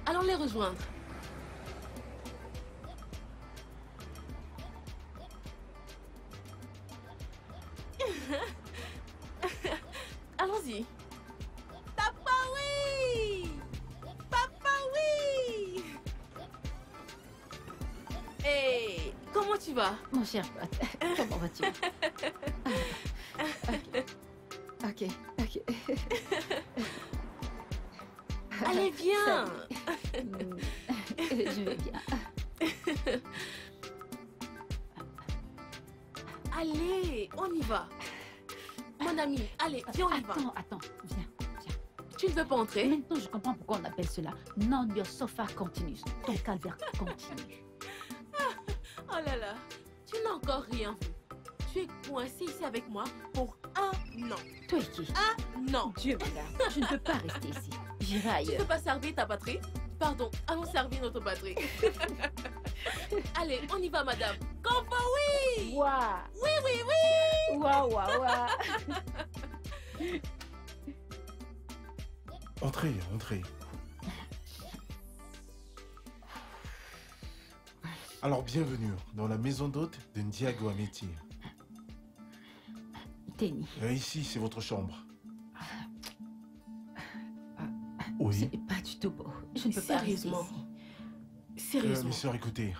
Allons les rejoindre. Allons-y. Papa, oui! Papa, oui! Hey, comment tu vas? Mon cher pote, comment vas-tu? Ok, ok. Allez, viens! Je vais bien. Allez, on y va. Mon ami, allez, viens, on y va. Attends, viens. Tu ne veux pas entrer? Maintenant, je comprends pourquoi on appelle cela non your sofa continues. Ton calvaire continue. Oh là là, tu n'as encore rien vu. Tu es coincé ici avec moi pour 1 an. Toi et qui? 1 an. Dieu me garde, je ne peux pas rester ici. J'irai Tu ne ailleurs. peux pas servir ta batterie? Pardon, allons servir notre batterie. Allez, on y va, madame. Compo, oui! Waouh! Oui, oui, oui! Waouh! Entrez, entrez. Alors, bienvenue dans la maison d'hôte de Ndiago Ameti. Tenny. Ici, c'est votre chambre. Oui. Ce n'est pas du tout beau. Je ne peux pas rester Sérieusement. ici. Sérieusement. Mes soeurs, écoutez.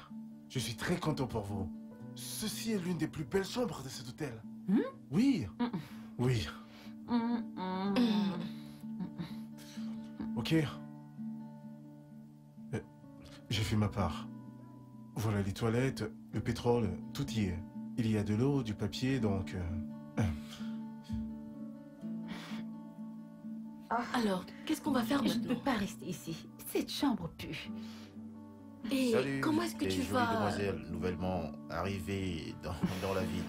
Je suis très content pour vous. Ceci est l'une des plus belles chambres de cet hôtel. Oui. Oui. Ok. J'ai fait ma part. Voilà les toilettes, le pétrole, tout y est. Il y a de l'eau, du papier, donc... Alors, qu'est-ce qu'on va faire Je ne peux maintenant? pas rester ici. Cette chambre pue. Et Salut, comment est-ce que les tu jolies vas... demoiselles nouvellement arrivées dans la ville.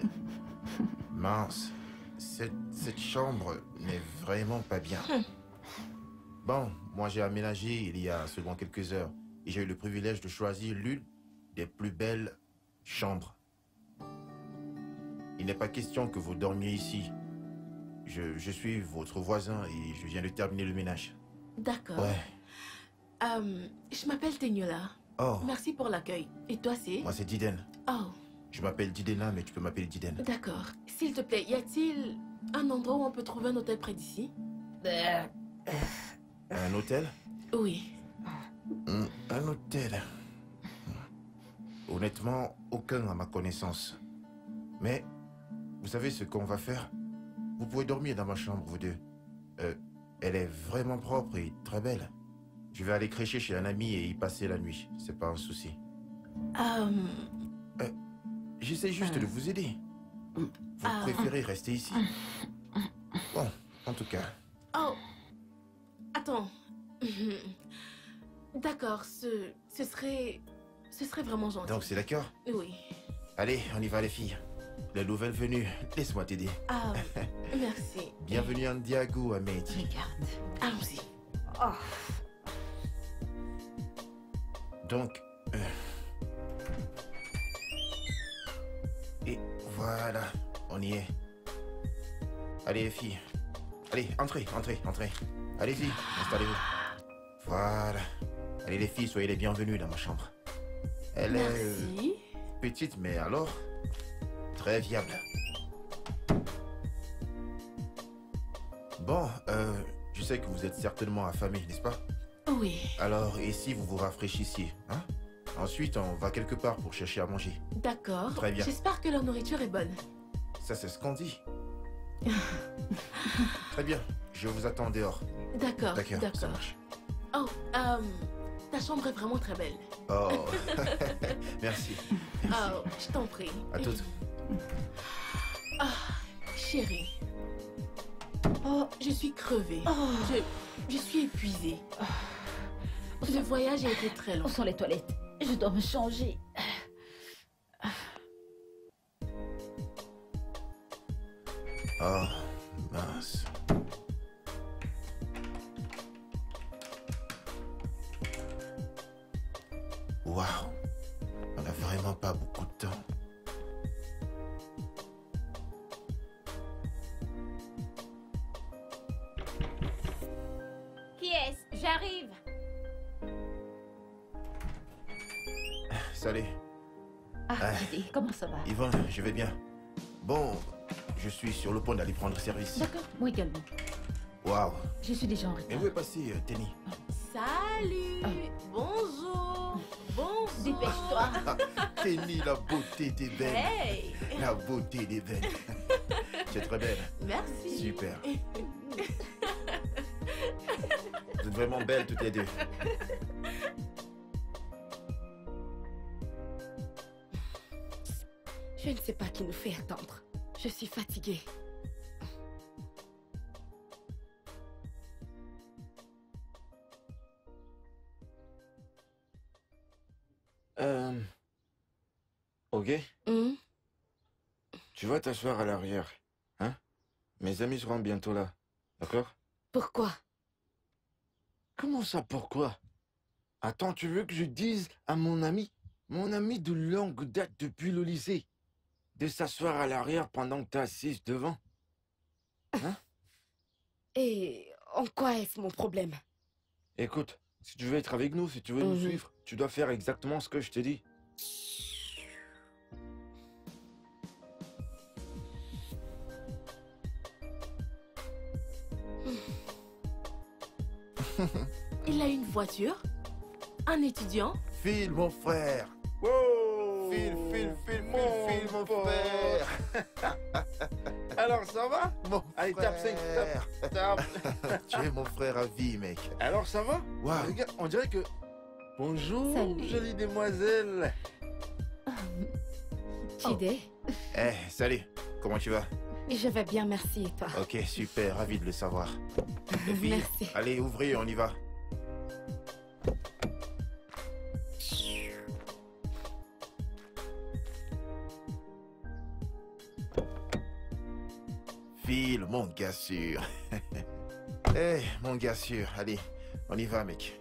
Mince, cette chambre n'est vraiment pas bien. Bon, moi j'ai aménagé il y a seulement quelques heures et j'ai eu le privilège de choisir l'une des plus belles chambres. Il n'est pas question que vous dormiez ici. Je suis votre voisin et je viens de terminer le ménage. D'accord. Ouais. Je m'appelle Tenyola. Oh, Merci pour l'accueil. Et toi, c'est? moi c'est Diden. Oh, Je m'appelle Didena, mais tu peux m'appeler Diden. d'accord. S'il te plaît, y a-t-il un endroit où on peut trouver un hôtel près d'ici? Un hôtel? Oui. Un hôtel. Honnêtement, aucun à ma connaissance. Mais, vous savez ce qu'on va faire? Vous pouvez dormir dans ma chambre, vous deux. Elle est vraiment propre et très belle. Je vais aller crécher chez un ami et y passer la nuit. C'est pas un souci. J'essaie juste de vous aider. Vous préférez rester ici? Bon, en tout cas. Oh, attends. D'accord, ce serait vraiment gentil. Donc c'est d'accord? Oui. Allez, on y va les filles. La nouvelle venue, laisse-moi t'aider. Ah, merci. Bienvenue en Ndiago Ameti. Regarde. Allons-y. Donc, et voilà, on y est. Allez les filles, allez, entrez. Allez-y, installez-vous. Voilà. Allez les filles, soyez les bienvenues dans ma chambre. Elle Merci. est petite, mais alors, très viable. Bon, je sais que vous êtes certainement affamés, n'est-ce pas? Oui. Alors, et si vous vous rafraîchissiez, hein? Ensuite, on va quelque part pour chercher à manger. D'accord. Très bien. J'espère que leur nourriture est bonne. Ça, c'est ce qu'on dit. Très bien. Je vous attends dehors. D'accord, Ça d'accord. marche. Oh, ta chambre est vraiment très belle. Oh, merci. Oh, je t'en prie. À toutes. Ah, chérie. Oh, je suis crevée. Je suis épuisée. Le voyage a été très long. Où sont les toilettes? Je dois me changer. Oh, mince. Waouh. On n'a vraiment pas beaucoup de temps. Qui est-ce? J'arrive. salut. Ah, Didi, comment ça va? Yvonne, je vais bien. Bon, je suis sur le point d'aller prendre service. D'accord, moi également. Waouh. Je suis déjà en Et retard. où est passé Tenny? Salut. Bonjour. Bonjour. Dépêche-toi. Tenny, la beauté des veines. Hey. La beauté des veines. Tu es très belle. Merci. Super. Vous êtes vraiment belles toutes les deux. Je ne sais pas qui nous fait attendre. Je suis fatiguée. Ok, Hmm? tu vas t'asseoir à l'arrière, hein? Mes amis seront bientôt là, d'accord? Pourquoi? Comment ça, pourquoi? Attends, tu veux que je dise à mon ami de longue date depuis le lycée, de s'asseoir à l'arrière pendant que t'es assise devant? Et en quoi est-ce mon problème? Écoute, si tu veux être avec nous, si tu veux nous Mhm. suivre, tu dois faire exactement ce que je te dis. Il a une voiture? Un étudiant? Phil, mon frère. Wow! Phil, mon frère. Alors, ça va? Mon Allez, tape 5, frère. tape. Tu es mon frère à vie, mec. Alors, ça va? Waouh. Regarde, on dirait que... Bonjour, Salut. jolie demoiselle. Chide? Salut. Comment tu vas? Je vais bien, merci. Et toi? Ok, super. Ravi de le savoir. Les filles, Merci. allez, ouvrez, on y va. Phil, mon gars sûr. Mon gars sûr. Allez, on y va, mec.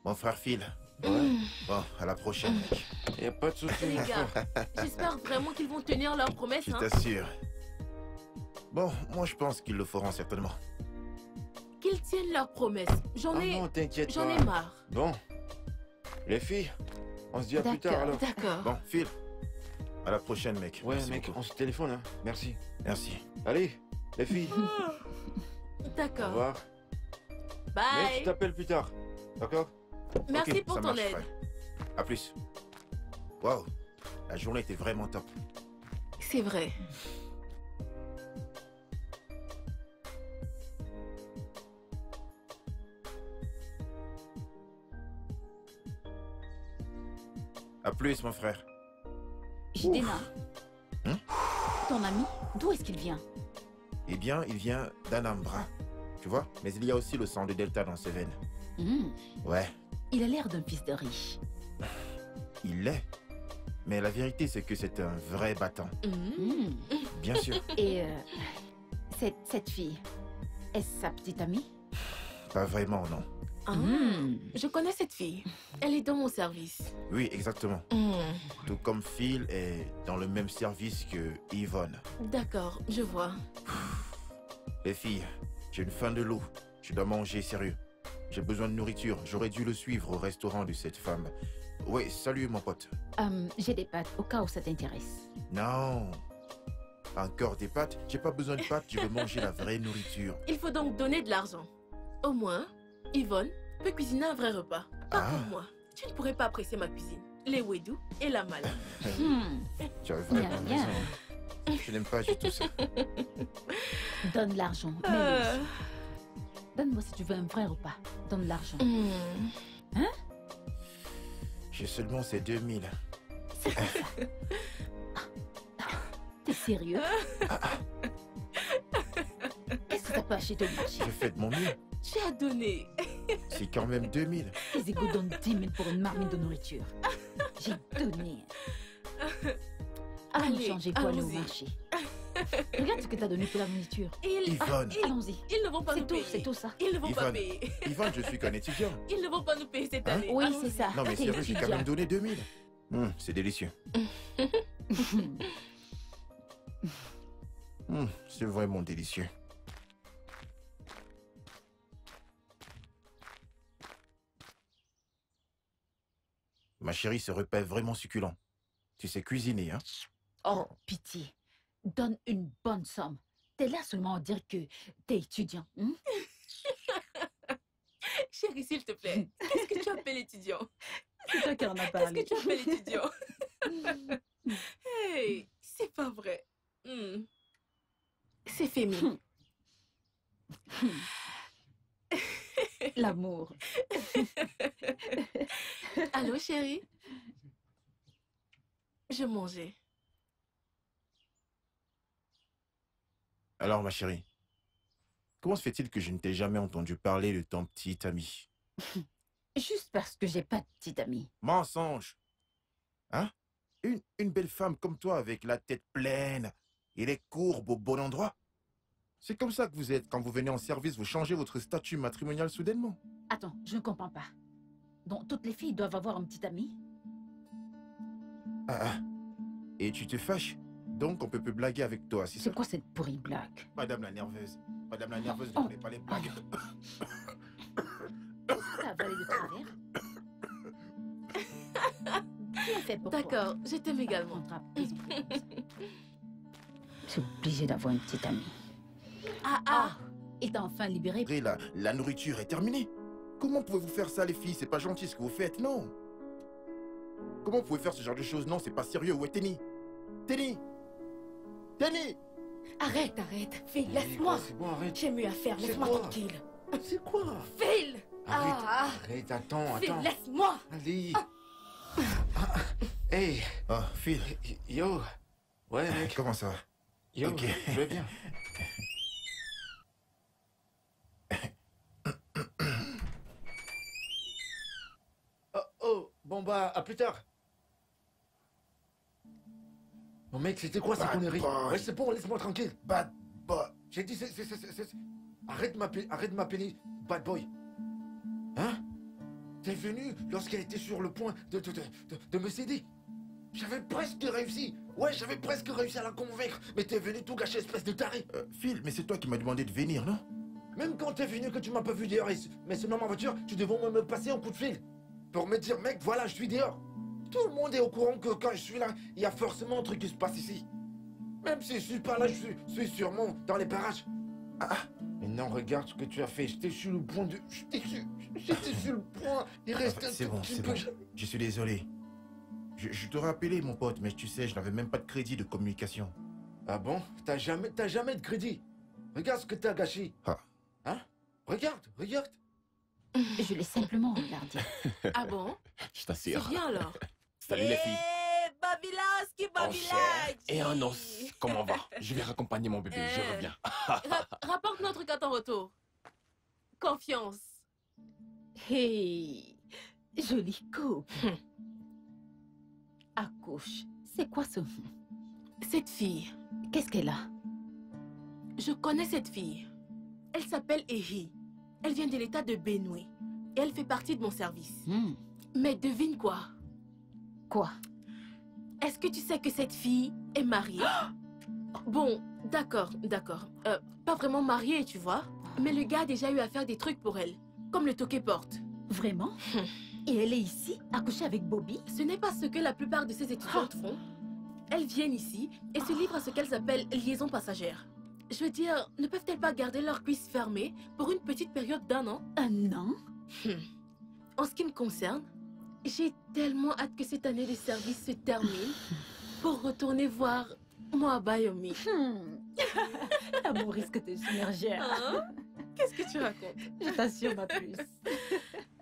Mon frère Phil. Bon, à la prochaine, mec. Y a pas de souci, Les mon gars, frère. j'espère vraiment qu'ils vont tenir leur promesse. Je Hein. t'assure. Bon, moi je pense qu'ils le feront certainement. Qu'ils tiennent leur promesse. J'en Ah ai... non, t'inquiète J'en pas. ai marre. Bon, les filles, on se dit à plus tard alors. D'accord. Bon, Phil. À la prochaine, mec. Ouais, Merci mec, beaucoup. on se téléphone, hein. Merci. Merci. Allez, les filles, au D'accord. revoir. Mais Bye. je t'appelle plus tard. D'accord? Merci Ok, pour ça ton marche, aide. frère. À plus. Waouh, la journée était vraiment top. C'est vrai. À plus, mon frère. Jidena. Hein? Ton ami, d'où est-ce qu'il vient? Eh bien, il vient d'Anambra. Tu vois? Mais il y a aussi le sang de Delta dans ses veines. Hmm, Ouais, Il a l'air d'un fils de riche. il l'est. Mais la vérité, c'est que c'est un vrai battant. Hmm. Bien sûr. Et cette fille, est-ce sa petite amie? Pas vraiment, non. Ah, Hmm. Je connais cette fille. Elle est dans mon service. Oui, exactement. Tout comme Phil est dans le même service que Yvonne. D'accord, je vois. Les filles, j'ai une faim de loup. Je dois manger sérieux. J'ai besoin de nourriture. J'aurais dû le suivre au restaurant de cette femme. Oui, salut mon pote. J'ai des pâtes, au cas où ça t'intéresse. Non. Encore des pâtes? J'ai pas besoin de pâtes, je veux manger la vraie nourriture. Il faut donc donner de l'argent. Au moins, Yvonne peut cuisiner un vrai repas. Pas Ah. comme moi. Tu ne pourrais pas apprécier ma cuisine. Les wedou et la mala. Hmm. Tu as vraiment Bien, bien. raison. Je n'aime pas du tout ça. Donne l'argent. mets-le. Donne-moi si tu veux un vrai repas. Donne l'argent. J'ai seulement ces 2000. C'est quoi ça? T'es sérieux? Qu'est-ce que t'as pas acheté au marché? Je fais de mon mieux. Tu as donné. C'est quand même 2000. Tes égaux donnent 10 000 pour une marmite de nourriture. J'ai donné. Allons Allez, changer pour aller au allons-y. marché. Regarde ce que t'as donné pour la nourriture. Yvonne. Allons-y. Ils ne vont pas nous C'est tout, payer. c'est tout ça. Ils ne vont pas Yvonne. payer. Yvonne, je suis qu'un étudiant. Ils ne vont pas nous payer cette Hein? année. Oui, Allons-y. c'est ça. Non mais T'es sérieux, j'ai quand étudiant. même donné 2000. C'est délicieux. C'est vraiment délicieux. Ma chérie, ce repas est vraiment succulent. Tu sais cuisiner, hein? Oh, pitié. Donne une bonne somme. T'es là seulement à dire que t'es étudiant. Hein? Chérie, s'il te plaît, qu'est-ce que tu appelles étudiant? C'est toi qui en as Qu'est-ce parlé. que tu appelles étudiant? Hey, c'est pas vrai. C'est féminin. L'amour. Allô, chérie? Je mangeais. Alors, ma chérie, comment se fait-il que je ne t'ai jamais entendu parler de ton petit ami? Juste parce que j'ai pas de petite amie. Mensonge! Hein? Une belle femme comme toi avec la tête pleine et les courbes au bon endroit? C'est comme ça que vous êtes quand vous venez en service, vous changez votre statut matrimonial soudainement. Attends, je ne comprends pas. Donc, toutes les filles doivent avoir un petit ami? Ah. Et tu te fâches? Donc on peut plus blaguer avec toi, c'est ça? C'est quoi cette pourrie blague? Madame la nerveuse. Madame la nerveuse ne Oh. connaît pas les blagues. T'as avalé de travers? Qui a fait pour toi? D'accord, je t'aime également. Contrat, ils ont fait comme ça. Je suis obligée d'avoir une petite amie. Ah, Il t'a enfin libéré. Après, la nourriture est terminée. Comment pouvez-vous faire ça, les filles? C'est pas gentil ce que vous faites, non. Comment vous pouvez faire ce genre de choses? Non, c'est pas sérieux. Où est Tenny? Tenny! Tenny! arrête. Phil, Hey, laisse-moi. quoi, c'est bon, arrête. J'ai mieux à faire, C'est laisse-moi quoi? tranquille. C'est quoi? Phil! Arrête, Ah, arrête, attends, Phil, attends. laisse-moi. Allez. Hey, Oh, Phil. yo. Ouais, mec. Comment ça va? Yo, Ok. je vais bien. Oh, bon bah, à plus tard. Bon mec, c'était quoi ces Bad conneries? boy. Ouais, c'est bon, laisse-moi tranquille. Bad boy. J'ai dit, arrête de m'appeler bad boy. Hein? T'es venu lorsqu'elle était sur le point de me céder. J'avais presque réussi. Ouais, j'avais presque réussi à la convaincre. Mais t'es venu tout gâcher, espèce de taré. Phil, mais c'est toi qui m'as demandé de venir, non? Même quand t'es venu que tu m'as pas vu dehors, mais c'est dans ma voiture, tu devais me passer un coup de fil. Pour me dire, mec, voilà, je suis dehors. Tout le monde est au courant que quand je suis là, il y a forcément un truc qui se passe ici. Même si je suis pas là, je suis sûrement dans les parages. Mais non, regarde ce que tu as fait. J'étais sur le point de... J'étais sur le point. Il reste un C'est tout bon, petit c'est peu. bon. Je suis désolé. Je te rappelais, mon pote, mais tu sais, je n'avais même pas de crédit de communication. Ah bon? T'as jamais de crédit. Regarde ce que t'as gâché. Ah. Hein? Regarde. Je l'ai simplement regardé. Ah bon? Je C'est t'assure. bien alors. Salut les filles. Babilaski, En chair et en os. Comment on va? Je vais raccompagner mon bébé, je reviens. Rapporte notre truc à ton retour. Confiance. Hey, joli couple. Accouche, c'est quoi ce... Cette fille, Qu'est-ce qu'elle a? je connais cette fille. Elle s'appelle Ehi. Elle vient de l'état de Benue. Et elle fait partie de mon service. Mais devine quoi? Quoi? Est-ce que tu sais que cette fille est mariée? Bon, d'accord. Pas vraiment mariée, tu vois. Mais le gars a déjà eu à faire des trucs pour elle. Comme le toqué porte. Vraiment? Et elle est ici, accouchée avec Bobby? Ce n'est pas ce que la plupart de ces étudiantes font. Elles viennent ici et se livrent à ce qu'elles appellent liaison passagère. Je veux dire, ne peuvent-elles pas garder leurs cuisses fermées pour une petite période d'1 an? Un an? En ce qui me concerne, j'ai tellement hâte que cette année de service se termine pour retourner voir moi Bayomi. L'amour risque de submerger. Hein? Qu'est-ce que tu racontes? Je t'assure, ma puce.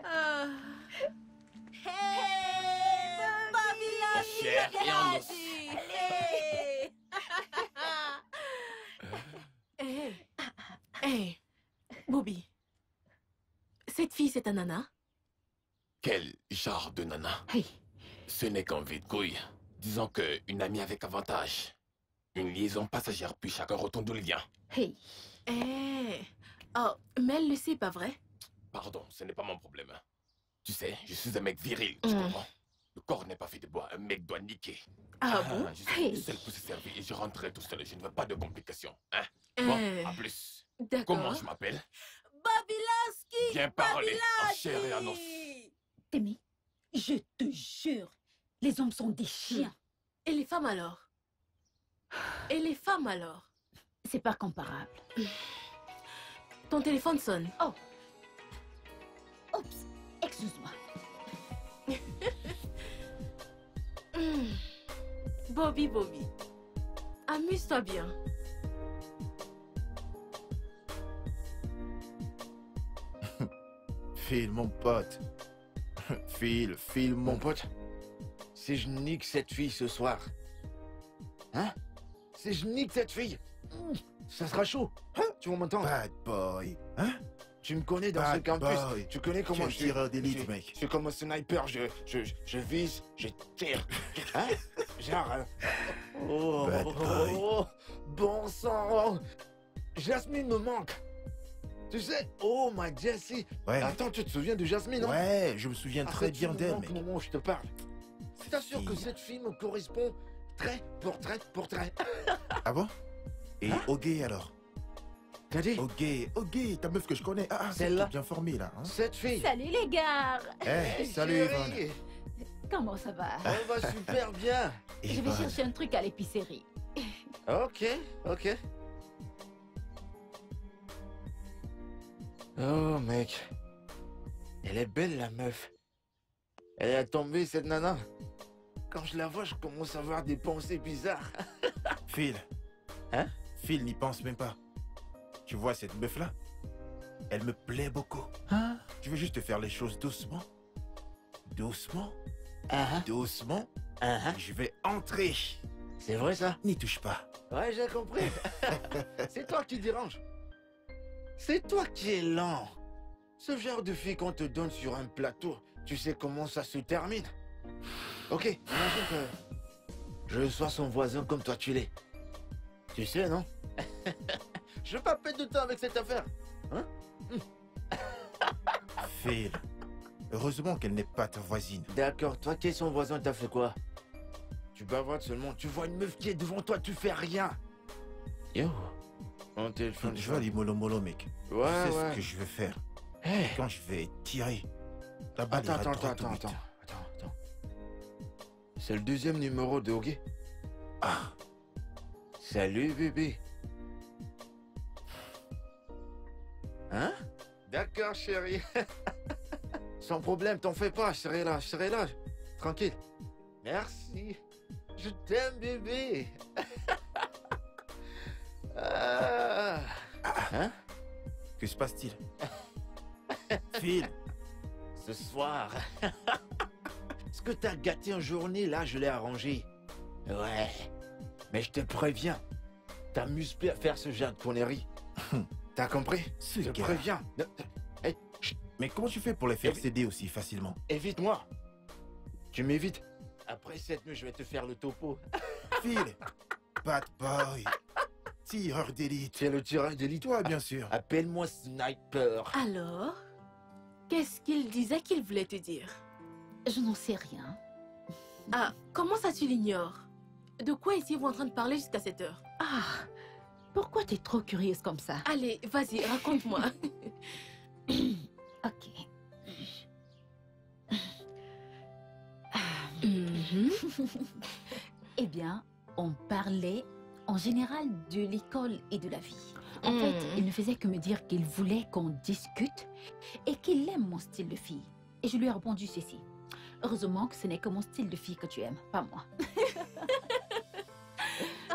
Ah. En chair et en os. Hey, Bobby, cette fille, c'est ta nana? Quel genre de nana? Hey, Ce n'est qu'un vide-couille. Disons qu'une amie avec avantage. Une liaison passagère, puis chacun retourne d'où il vient. hey. Oh, mais elle le sait, pas vrai? Pardon, ce n'est pas mon problème. Tu sais, je suis un mec viril, tu comprends? Le corps n'est pas fait de bois, un mec doit niquer. Ah bon? Je suis tout seul pour se servir et je rentrerai tout seul. Je ne veux pas de complications. Hein? Bon, à plus. D'accord. Comment je m'appelle? Babilaski! Bien parler, en chair et en os. Témé, je te jure, les hommes sont des chiens. Et les femmes alors? Et les femmes alors? C'est pas comparable. Ton téléphone sonne. Oh. Oups, excuse-moi. Bobby, amuse-toi bien. Phil, mon pote. Phil, Mon pote, si je nique cette fille ce soir, hein? Si je nique cette fille, ça sera chaud. Hein? Tu vas m'entendre? Bad boy. Hein? Tu me connais dans Bad ce campus. boy. Tu connais comment Tu es je suis. tireur d'élite, mec. Je suis comme un sniper. Je vise, je tire. Hein? Genre. Oh, Bad boy. bon sang. Jasmine me manque. Tu sais, oh ma Jessie. Ouais. Attends, tu te souviens de Jasmine, non? Ouais, je me souviens très bien d'elle, mec. Au moment où je te parle. Je t'assure que Fille. cette fille me correspond trait pour trait. Ah bon? Et Hein? Ogé alors? T'as dit? Ogé, ta meuf que je connais. Ah, Celle-là. c'est bien formée là. Hein? Cette fille. Salut les gars. Hey, salut Yvonne. Chérie, Comment ça va? on va super bien. Je vais Yvonne. chercher un truc à l'épicerie. Ok. Oh mec, elle est belle la meuf. Elle est tombée cette nana. Quand je la vois, je commence à avoir des pensées bizarres. Phil. Hein? Phil n'y pense même pas. Tu vois cette meuf là? Elle me plaît beaucoup. Hein? Je veux juste te faire les choses doucement. Doucement. Ah, Doucement. ah. Je vais entrer. C'est vrai ça? N'y touche pas. Ouais, j'ai compris. C'est toi qui dérange. C'est toi qui es lent. Ce genre de fille qu'on te donne sur un plateau, tu sais comment ça se termine. Ok, imagine que je sois son voisin comme toi tu l'es. Tu sais, non? Je veux pas perdre de temps avec cette affaire. Hein? Phil. Heureusement qu'elle n'est pas ta voisine. D'accord, toi qui es son voisin, t'as fait quoi? Tu bavardes seulement, tu vois une meuf qui est devant toi, tu fais rien. Yo, mon téléphone. Je vois les mollo mec. Ouais, Tu sais ouais. ce que je vais faire. Hey. Quand je vais tirer, la balle ira Attends. droit au but. C'est le deuxième numéro de Ogé. Ah, Salut bébé. Hein? D'accord, chérie. Sans problème, t'en fais pas, je serai là. Tranquille. Merci. Je t'aime, bébé. Hein? Que se passe-t-il? Phil, Ce soir. Ce que t'as gâté en journée, là, je l'ai arrangé. Ouais. Mais je te préviens. T'amuses plus à faire ce genre de conneries. T'as compris? ce Je te gars. préviens. Hey, Mais comment tu fais pour les faire céder aussi facilement? évite-moi. Tu m'évites. Après cette nuit, je vais te faire le topo. Phil, bad boy, tireur d'élite. Tu es le tireur d'élite. Toi, bien sûr. Appelle-moi Sniper. Alors, qu'est-ce qu'il disait qu'il voulait te dire? Je n'en sais rien. Ah, comment ça tu l'ignores? De quoi étiez-vous en train de parler jusqu'à cette heure? Ah, pourquoi t'es trop curieuse comme ça? Allez, vas-y, raconte-moi. Ok. Mhm. Eh bien, on parlait en général de l'école et de la vie. En fait, il ne faisait que me dire qu'il voulait qu'on discute et qu'il aime mon style de fille. Et je lui ai répondu ceci. Heureusement que ce n'est que mon style de fille que tu aimes, pas moi.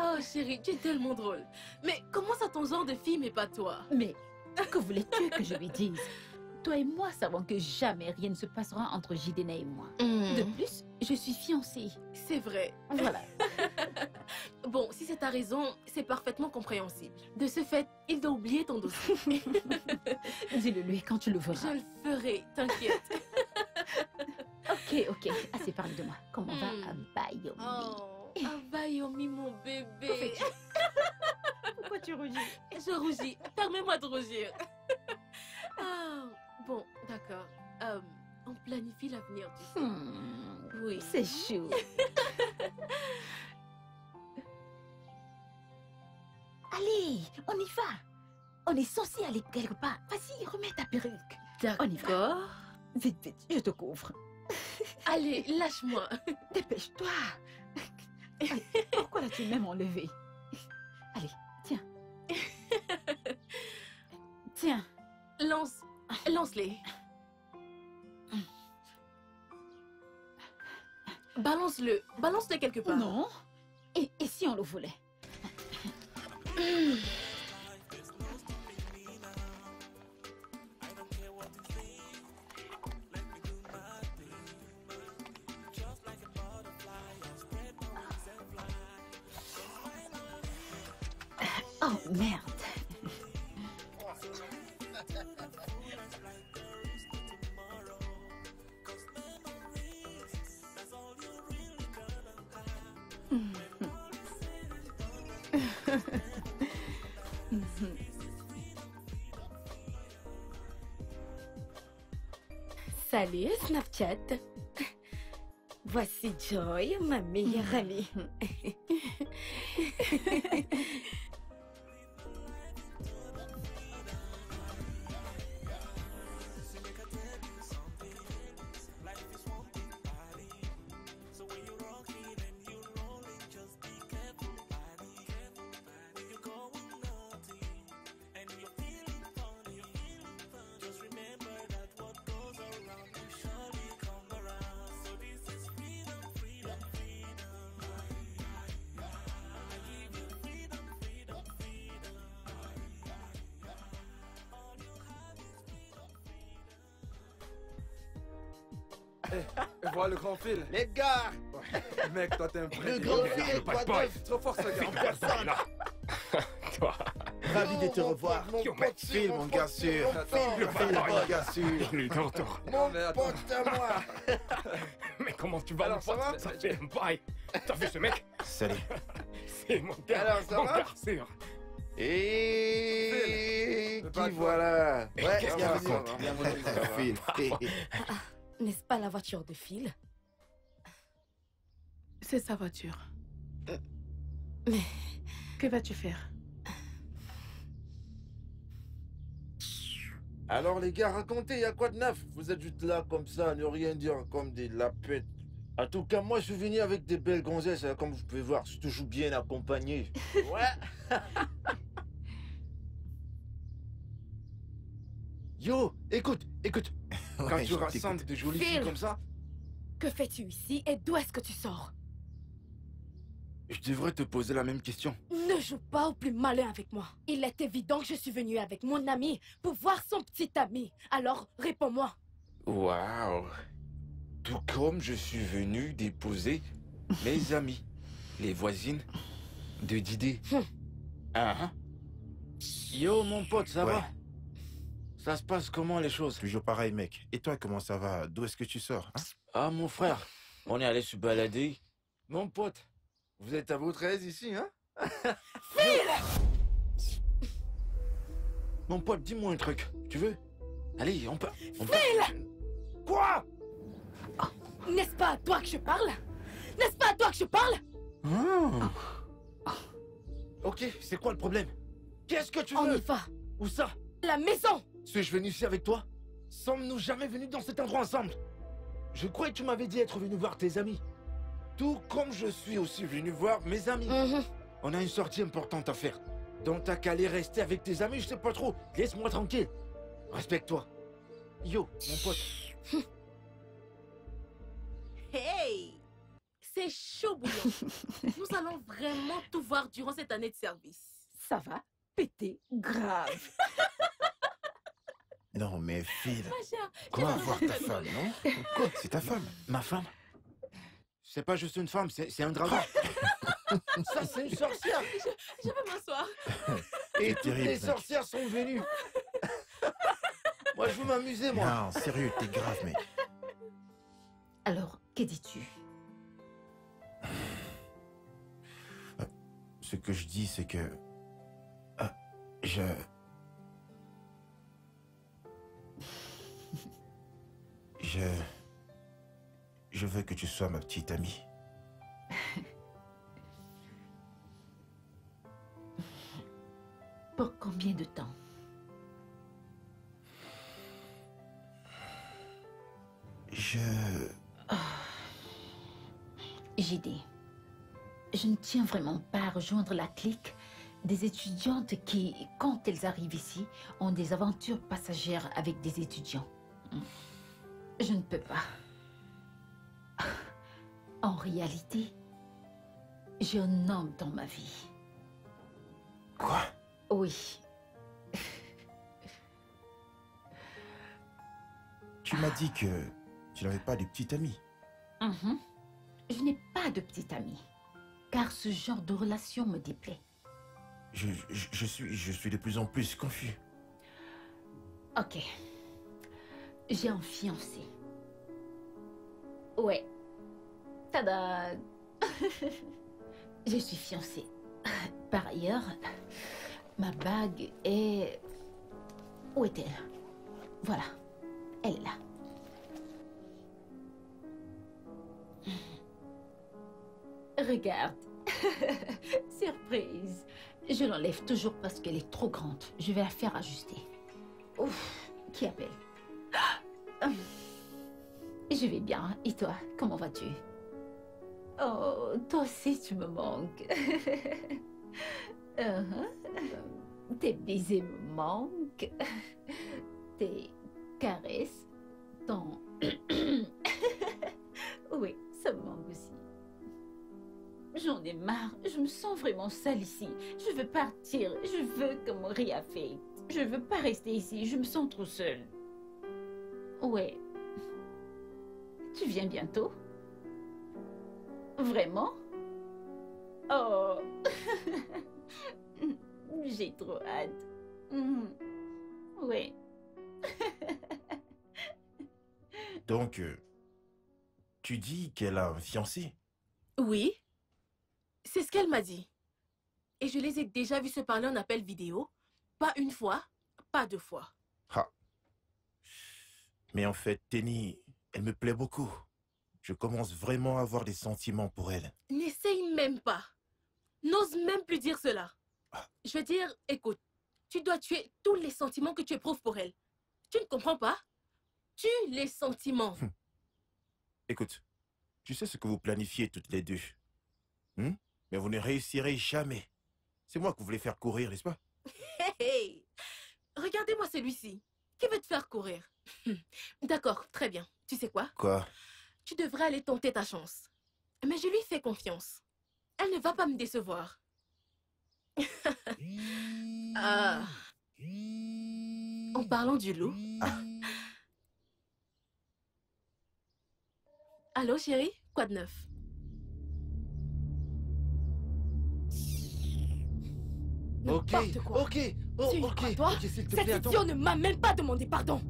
Oh chérie, tu es tellement drôle. Mais comment ça ton genre de fille mais pas toi? Mais que voulais-tu que je lui dise? Toi et moi savons que jamais rien ne se passera entre Jidena et moi. De plus, je suis fiancée. C'est vrai. Voilà. Bon, si c'est ta raison, c'est parfaitement compréhensible. De ce fait, il doit oublier ton dossier. Dis-le lui quand tu le verras. Je le ferai, t'inquiète. Ok, assez parlé de moi. Comment va Abayomi? Oh, Abayomi, mon bébé. Pourquoi tu rougis? Je rougis. Permets-moi de rougir. Ah, bon, d'accord. On planifie l'avenir, tu sais. Oui. C'est chou. Allez, on y va. On est censé aller quelque part. Vas-y, remets ta perruque. On y va. D'accord. Vite, je te couvre. Allez, lâche-moi. Dépêche-toi. Allez, pourquoi l'as-tu même enlevé? Allez, tiens. Tiens. Lance-les. Balance-le quelque part. Non. Et si on le volait? Oh merde. Salut Snapchat. Voici Joy, ma meilleure amie. Et voilà le grand fil. Les gars, Mec, toi t'es un vrai le dégueu. grand fil est Bad quoi boy. neuf? Trop fort ce gars. En personne. Toi, Ravi de te revoir. Mon Yo, pote, mec, Phil, mon gars sûr. Phil, Phil, mon gars sûr. bienvenue dans le tour. mon Mais attends. pote à moi. Mais comment tu vas, Alors, mon ça pote? va Ça fait un bail. T'as vu ce mec? Salut. C'est mon gars. Alors, ça mon va gars sûr. Et Phil, le qui bad boy. voilà. Ouais, qu'est-ce bienvenue, qu'il raconte? bienvenue, ça va. Phil. N'est-ce pas la voiture de Phil? C'est sa voiture. Mais Que vas-tu faire? Alors les gars, racontez, y a quoi de neuf? Vous êtes juste là comme ça, à ne rien dire, comme des lapettes. En tout cas, moi je suis venu avec des belles gonzesses, hein, comme vous pouvez voir, je suis toujours bien accompagné. Ouais. Yo, écoute. Quand Ouais, tu je rassembles t'écoute. de jolies Phil. filles comme ça, Que fais-tu ici et d'où est-ce que tu sors? je devrais te poser la même question. Ne joue pas au plus malin avec moi. Il est évident que je suis venue avec mon ami pour voir son petit ami. Alors, réponds-moi. Waouh. Tout comme je suis venu déposer mes amis, les voisines de Didé. Ah, hein. Yo, mon pote, ça Ouais. va? Ça se passe comment les choses? Toujours pareil, mec. Et toi, comment ça va? D'où est-ce que tu sors, hein? Ah, mon frère, on est allé se balader. Mon pote, vous êtes à votre aise ici, hein? Mon pote, dis-moi un truc, tu veux? Allez, on peut... Quoi? N'est-ce pas à toi que je parle? N'est-ce pas à toi que je parle? Ok, c'est quoi le problème? Qu'est-ce que tu On veux? y va. Où ça? La maison. Suis-je venu ici avec toi? Sommes-nous jamais venus dans cet endroit ensemble? Je croyais que tu m'avais dit être venu voir tes amis. Tout comme je suis aussi venu voir mes amis. On a une sortie importante à faire. Donc t'as qu'à aller rester avec tes amis, je sais pas trop. Laisse-moi tranquille. Respecte-toi. Yo, mon pote. Hey! C'est chaud bouillant. Nous allons vraiment tout voir durant cette année de service. Ça va péter grave. Non, mais Phil, Ma chère, va j'ai voir ta femme, non? Quoi? C'est ta femme. Ma femme? C'est pas juste une femme, c'est un dragon. Ça, c'est une sorcière. Je vais m'asseoir. Et C'est toutes terrible, les mec. sorcières sont venues. Moi, je veux m'amuser, moi. Non, sérieux, t'es grave, mec. Alors, que dis-tu? Ce que je dis, c'est que... je... Je veux que tu sois ma petite amie. Pour combien de temps? JD, je ne tiens vraiment pas à rejoindre la clique des étudiantes qui, quand elles arrivent ici, ont des aventures passagères avec des étudiants. Je ne peux pas. En réalité, j'ai un homme dans ma vie. Quoi? Oui, Tu m'as dit que tu n'avais pas de petite amie. mhm. Je n'ai pas de petit ami, car ce genre de relation me déplaît. Je suis de plus en plus confus. Ok. J'ai un fiancé. Ouais. Tada. Je suis fiancée. Par ailleurs, ma bague est... Où est-elle? Voilà. Elle est là. Regarde. Surprise. Je l'enlève toujours parce qu'elle est trop grande. Je vais la faire ajuster. Ouf, qui appelle? Je vais bien. Et toi, comment vas-tu? Oh, toi aussi, tu me manques. Tes baisers me manquent. Tes caresses. Ton... Oui, ça me manque aussi. J'en ai marre. Je me sens vraiment sale ici. Je veux partir. Je veux que Marie affecte. Je veux pas rester ici. Je me sens trop seule. Ouais. Tu viens bientôt? Vraiment? Oh. J'ai trop hâte. Ouais. Donc, tu dis qu'elle a un fiancé? Oui, c'est ce qu'elle m'a dit. Et je les ai déjà vus se parler en appel vidéo. Pas une fois, pas deux fois. Ah. Mais en fait, Tenny, elle me plaît beaucoup. Je commence vraiment à avoir des sentiments pour elle. N'essaye même pas. N'ose même plus dire cela. Je veux dire, écoute, tu dois tuer tous les sentiments que tu éprouves pour elle. Tu ne comprends pas? Tue les sentiments. Écoute, tu sais ce que vous planifiez toutes les deux. Mais vous ne réussirez jamais. C'est moi que vous voulez faire courir, n'est-ce pas? Hey, hey. Regardez-moi celui-ci. Qui veut te faire courir? D'accord, très bien. Tu sais quoi? Quoi? Tu devrais aller tenter ta chance. Mais je lui fais confiance. Elle ne va pas me décevoir. Ah. En parlant du loup. Allô, chérie? Quoi de neuf? N'importe quoi. Ok. Tu y crois, toi? Ok, s'il te Cet plaît, attends. idiot ne m'a même pas demandé pardon.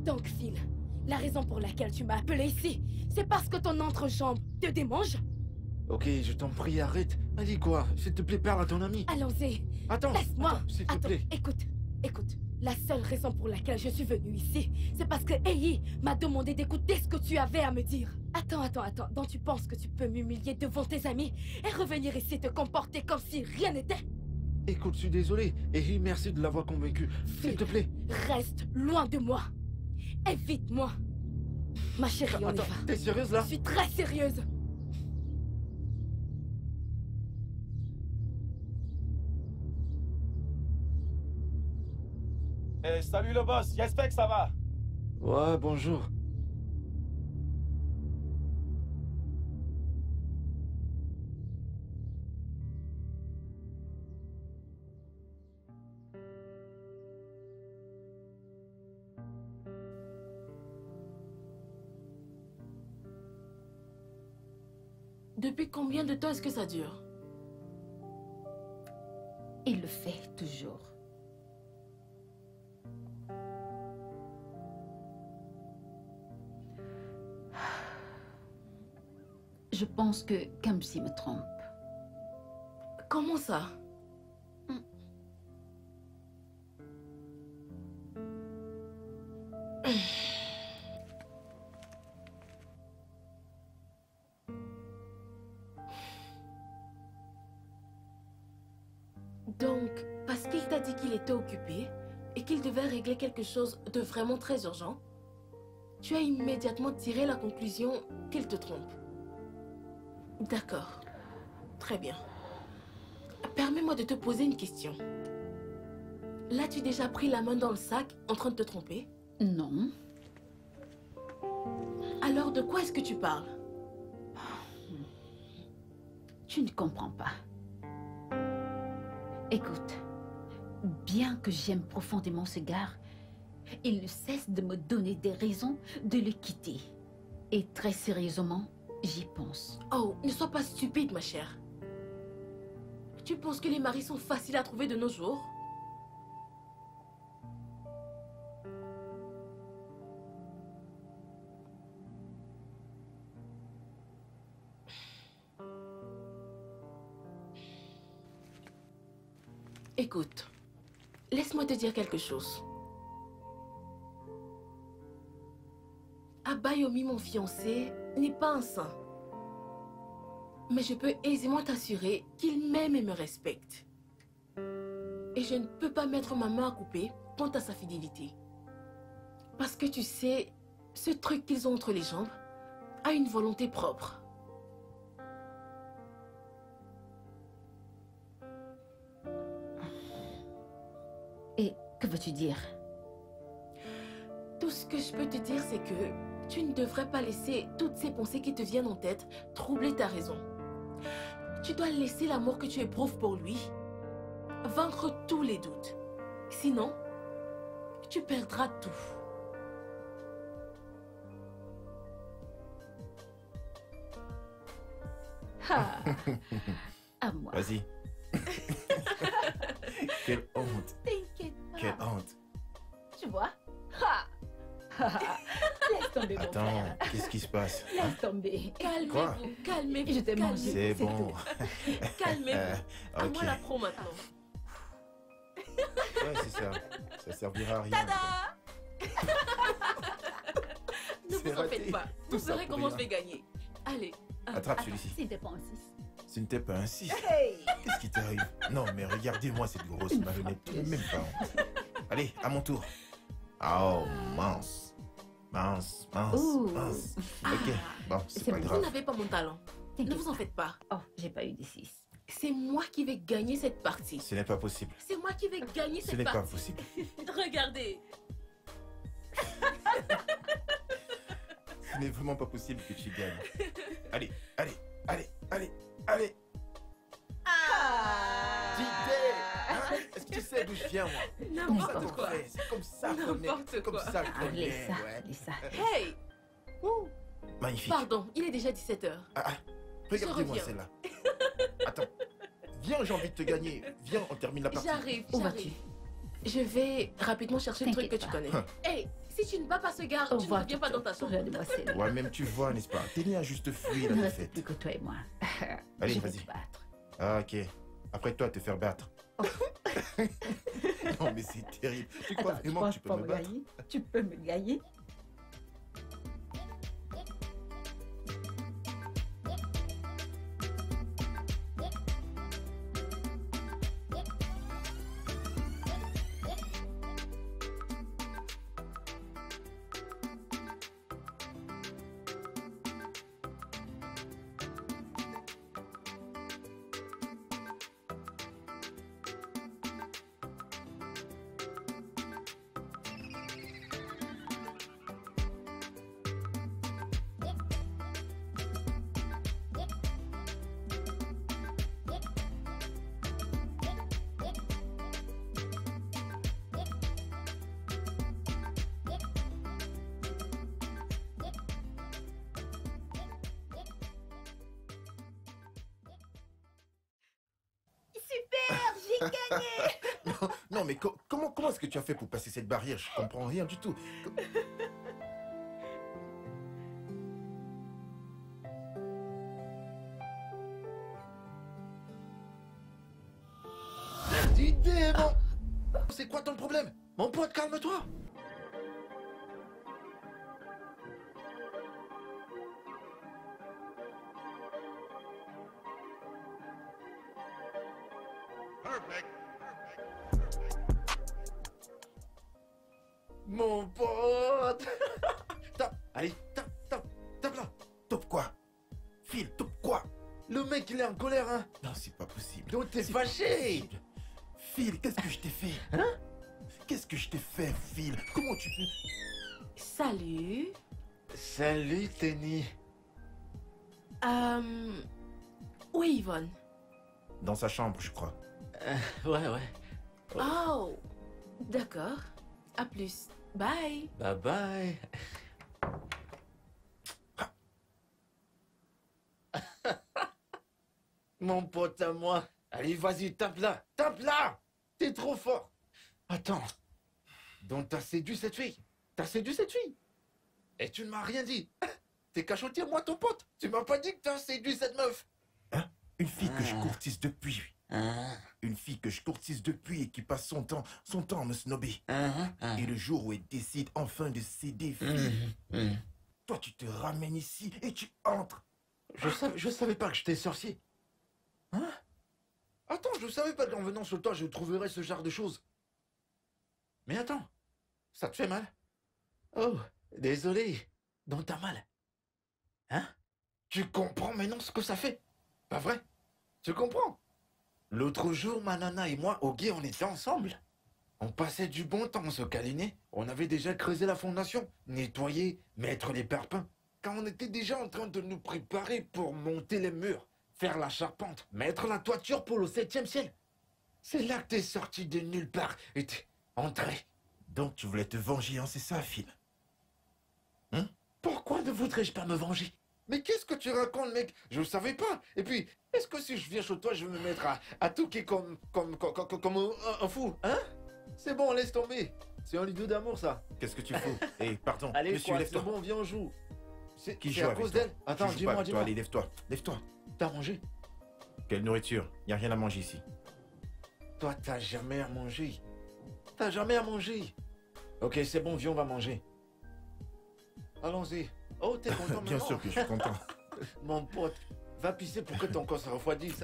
Donc, Phil, la raison pour laquelle tu m'as appelé ici, c'est parce que ton entrejambe te démange? Ok, je t'en prie, arrête. Allez, quoi? S'il te plaît, parle à ton ami. Allons-y. Attends. Laisse-moi. Attends, s'il te Attends, plaît. écoute. La seule raison pour laquelle je suis venue ici, c'est parce que Ei m'a demandé d'écouter ce que tu avais à me dire. Attends. Donc tu penses que tu peux m'humilier devant tes amis et revenir ici te comporter comme si rien n'était? Écoute, je suis désolé. Et merci de l'avoir convaincu. S'il te plaît. Reste loin de moi. Évite-moi. Ma chérie, on y Attends, va. t'es sérieuse là? Je suis très sérieuse. Eh, salut le boss, j'espère que ça va. Ouais, bonjour. Depuis combien de temps est-ce que ça dure? Il le fait toujours. Je pense que Kamsi me trompe. Comment ça? Donc, parce qu'il t'a dit qu'il était occupé et qu'il devait régler quelque chose de vraiment très urgent, tu as immédiatement tiré la conclusion qu'il te trompe. D'accord. Très bien. Permets-moi de te poser une question. L'as-tu déjà pris la main dans le sac en train de te tromper? Non. Alors de quoi est-ce que tu parles? Tu ne comprends pas. Écoute, bien que j'aime profondément ce gars, il ne cesse de me donner des raisons de le quitter. Et très sérieusement, j'y pense. Oh, ne sois pas stupide, ma chère. Tu penses que les maris sont faciles à trouver de nos jours? Écoute, laisse-moi te dire quelque chose. Abayomi, mon fiancé, n'est pas un saint. Mais je peux aisément t'assurer qu'il m'aime et me respecte. Et je ne peux pas mettre ma main à couper quant à sa fidélité. Parce que tu sais, ce truc qu'ils ont entre les jambes a une volonté propre. Et que veux-tu dire? Tout ce que je peux te dire, c'est que tu ne devrais pas laisser toutes ces pensées qui te viennent en tête troubler ta raison. Tu dois laisser l'amour que tu éprouves pour lui vaincre tous les doutes. Sinon, tu perdras tout. Ah, à moi. Vas-y. Quelle honte. T'inquiète pas. Quelle honte. Tu vois? Ha! Laisse tomber, mon Attends, frère. qu'est-ce qui se passe? Laisse tomber. Quoi? Calmez-vous, calmez-vous. Je t'ai mangé. C'est c'est bon. Calmez-vous. À Ok. moi la pro maintenant. Ouais, c'est ça. Ça servira à rien. Ne C'est vous en raté. faites pas. Tout Vous ça verrez pour comment je rien. vais gagner. Allez. Attrape Attends, celui-ci. s'il te plaît, insiste. Ce n'était pas un 6. Hey! Qu'est-ce qui t'arrive? Non, mais regardez-moi cette grosse Une marionnette. fois Tu n'as plus. même pas honte. Allez, à mon tour. Oh, mince. Mince, mince, Ouh. mince. Ok, bon, c'est C'est pas bon. Vous grave. n'avez pas mon talent. Ne T'inquiète vous en pas. faites pas. Oh, j'ai pas eu de 6. C'est moi qui vais gagner cette partie. Ce n'est pas possible. C'est moi qui vais gagner Ce cette n'est pas partie. possible. Regardez. n'est vraiment pas possible que tu gagnes. Allez, allez, allez, allez, allez. D'idée, hein? Est-ce que tu sais d'où je viens, moi? N'importe quoi. C'est comme ça qu'on est. N'importe C'est comme quoi. ça qu'on Allez, est, ça, ouais. allez, ça. Hey, Magnifique. pardon, il est déjà 17h. Regardez-moi reviens. celle-là. Attends. Viens, j'ai envie de te gagner. Viens, on termine la partie. J'arrive, Où j'arrive. vas-tu? Je vais rapidement chercher le truc que tu T'inquiète connais. Hey, si tu ne bats pas ce gars, Au tu ne revoir, reviens pas dans ta chambre. Regardez-moi celle-là. Ouais, même tu vois, n'est-ce pas? T'es né à juste fuir la Il ne reste défaite. plus que toi et moi. Allez, Je vais vas-y. te battre. Ah, ok. Après toi, te faire battre. Non, mais c'est terrible. Tu crois Attends, vraiment que tu peux me battre? gagner? Tu peux me gagner? Non, mais comment est-ce que tu as fait pour passer cette barrière? Je comprends rien du tout. D'idée, bon. C'est quoi ton problème? Mon pote, calme-toi. Mon pote. Tape, allez, tape là. Top quoi? Phil, top quoi? Le mec, il est en colère, hein? Non, c'est pas possible. Donc t'es C'est pas fâché. possible. Phil, qu'est-ce que je t'ai fait? Hein? Qu'est-ce que je t'ai fait, Phil? Comment tu peux... Salut. Salut, Tenny. Où est Yvonne? Dans sa chambre, je crois. Ouais. Oh, d'accord. À plus. Bye. Bye bye. Mon pote à moi. Allez, vas-y, tape là. Tape là. T'es trop fort. Attends. Donc t'as séduit cette fille? T'as séduit cette fille? Et tu ne m'as rien dit. T'es cachotier, moi, ton pote. Tu m'as pas dit que t'as séduit cette meuf. Hein? Une fille que je courtise depuis. Hein? Une fille que je courtise depuis et qui passe son temps à me snobber. Et le jour où elle décide enfin de céder, Phil, toi tu te ramènes ici et tu entres. Je savais pas que j'étais sorcier. Hein? Attends, je savais pas qu'en venant sur toi, je trouverais ce genre de choses. Mais attends, ça te fait mal? Oh, désolé. Donc t'as mal. Hein? Tu comprends maintenant ce que ça fait? Pas vrai? Tu comprends? L'autre jour, ma nana et moi, au guet, on était ensemble. On passait du bon temps, on se câlinait. On avait déjà creusé la fondation, nettoyé, mettre les parpaings. Quand on était déjà en train de nous préparer pour monter les murs, faire la charpente, mettre la toiture pour le 7e ciel. C'est là que t'es sorti de nulle part et t'es entré. Donc tu voulais te venger, hein, c'est ça, Phil? Pourquoi ne voudrais-je pas me venger? Mais qu'est-ce que tu racontes, mec? Je ne savais pas. Et puis, est-ce que si je viens chez toi, je vais me mettre à touquer comme un fou, hein? C'est bon, laisse tomber. C'est un lido d'amour, ça. Qu'est-ce que tu fous? Eh, pardon, Allez, monsieur, quoi, c'est lève-toi. bon, viens, on joue. C'est Qui c'est joue à avec cause toi? d'elle? Attends, Je joue pas avec toi, dis-moi. allez, lève-toi, lève-toi. T'as mangé? Quelle nourriture? Y a rien à manger ici. Toi, t'as jamais à manger. T'as jamais à manger. Ok, c'est bon, viens, on va manger. Allons-y. Oh, t'es content Bien maintenant? sûr que je suis content. Mon pote, va pisser pour que ton corps se refroidisse.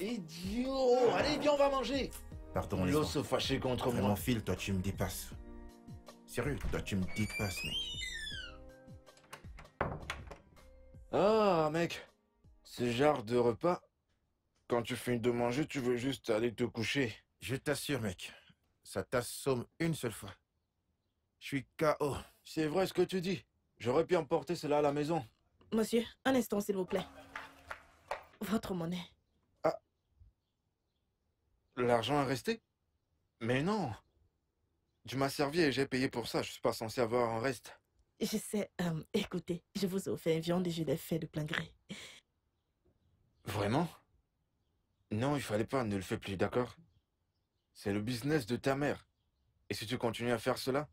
Idiot! Allez, viens, on va manger. Pardon, L'eau laisse-moi. se fâcher contre Vraiment, moi. Phil, toi tu me dépasses. Sérieux, toi tu me dépasses, mec. Ah, mec, ce genre de repas, quand tu finis de manger, tu veux juste aller te coucher. Je t'assure, mec, ça t'assomme une seule fois. Je suis KO. C'est vrai ce que tu dis. J'aurais pu emporter cela à la maison. Monsieur, un instant, s'il vous plaît. Votre monnaie. Ah. L'argent est resté? Mais non. Tu m'as servi et j'ai payé pour ça. Je suis pas censé avoir un reste. Je sais, écoutez, je vous ai offert une viande et je l'ai fait de plein gré. Vraiment? Non, il fallait pas, ne le fais plus, d'accord? C'est le business de ta mère. Et si tu continues à faire cela,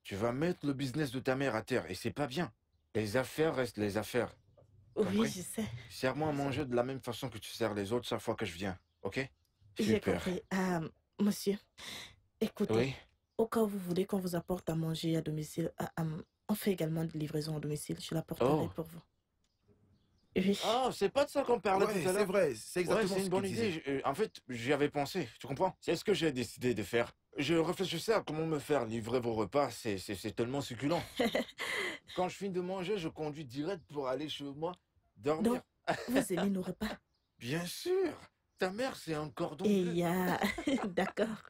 tu vas mettre le business de ta mère à terre. Et c'est pas bien. Les affaires restent les affaires. Oui, Compris? je sais. Sers-moi à manger de la même façon que tu sers les autres chaque fois que je viens, ok? J'ai Super. compris. Monsieur, écoutez, Oui? au cas où vous voulez qu'on vous apporte à manger à domicile, on fait également de livraison à domicile. Je l'apporterai Oh. pour vous. Oui. Oh, c'est pas de ça qu'on parlait Ouais, tout à c'est l'heure. vrai, c'est Ouais, exactement c'est ce une bonne qu'il idée. disait. En fait, j'y avais pensé, tu comprends? C'est ce que j'ai décidé de faire. Je réfléchissais à comment me faire livrer vos repas. C'est tellement succulent. Quand je finis de manger, je conduis direct pour aller chez moi dormir. Donc, vous aimez nos repas? Bien sûr. Ta mère, c'est un cordon Et bleu. il y a... D'accord.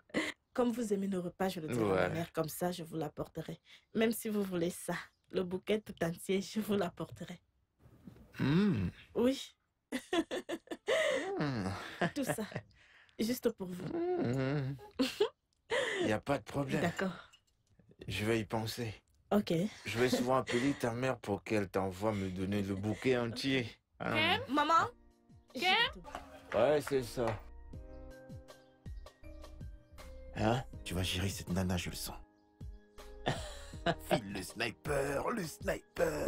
Comme vous aimez nos repas, je le dirai à ma Ouais. mère, comme ça, je vous l'apporterai. Même si vous voulez ça, le bouquet tout entier, je vous l'apporterai. Hmm. Oui, Hmm. tout ça. Juste pour vous. Hmm. Y a pas de problème. D'accord. Je vais y penser. Ok. Je vais souvent appeler ta mère pour qu'elle t'envoie me donner le bouquet entier. Hein. Maman? Ouais, c'est ça. Hein? Tu vas gérer cette nana, je le sens. File le sniper, le sniper.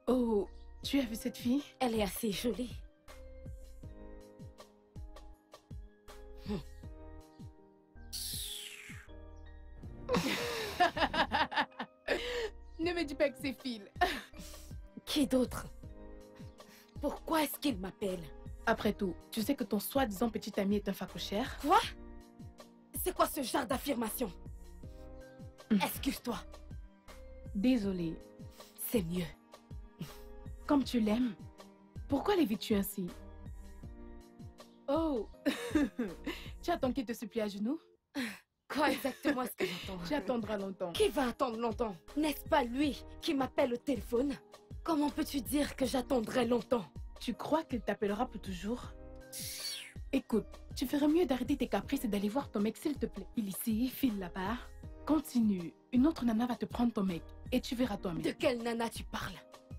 Oh, tu as vu cette fille? Elle est assez jolie. Ne me dis pas que c'est Phil. Qui d'autre? Pourquoi est-ce qu'il m'appelle? Après tout, tu sais que ton soi-disant petit ami est un facochère? Quoi? C'est quoi ce genre d'affirmation? Excuse-toi, Désolée. c'est mieux. Comme tu l'aimes, pourquoi l'évites-tu ainsi? Oh, tu attends qu'il te supplie à genoux? Quoi exactement est-ce que j'entends? Tu attendras longtemps. Qui va attendre longtemps? N'est-ce pas lui qui m'appelle au téléphone? Comment peux-tu dire que j'attendrai longtemps? Tu crois qu'il t'appellera pour toujours? Écoute, tu ferais mieux d'arrêter tes caprices et d'aller voir ton mec s'il te plaît. Il ici, file là-bas. Continue. Une autre nana va te prendre ton mec et tu verras De toi-même. quelle nana tu parles?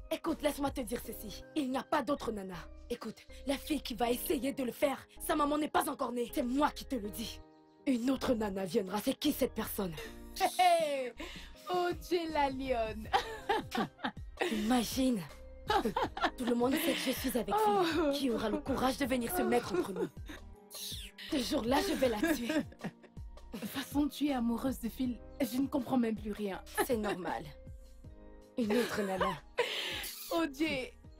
Écoute, laisse-moi te dire ceci. Il n'y a pas d'autre nana. Écoute, la fille qui va essayer de le faire, sa maman n'est pas encore née. C'est moi qui te le dis. Une autre nana viendra. C'est qui cette personne? Hey! Oh, tu es la lionne. Imagine. Tout le monde sait que je suis avec lui. Qui aura le courage de venir se mettre entre nous? Ce jour-là, je vais la tuer. De toute façon, tu es amoureuse de Phil. Je ne comprends même plus rien. C'est normal. Une autre nana. Oh Dieu,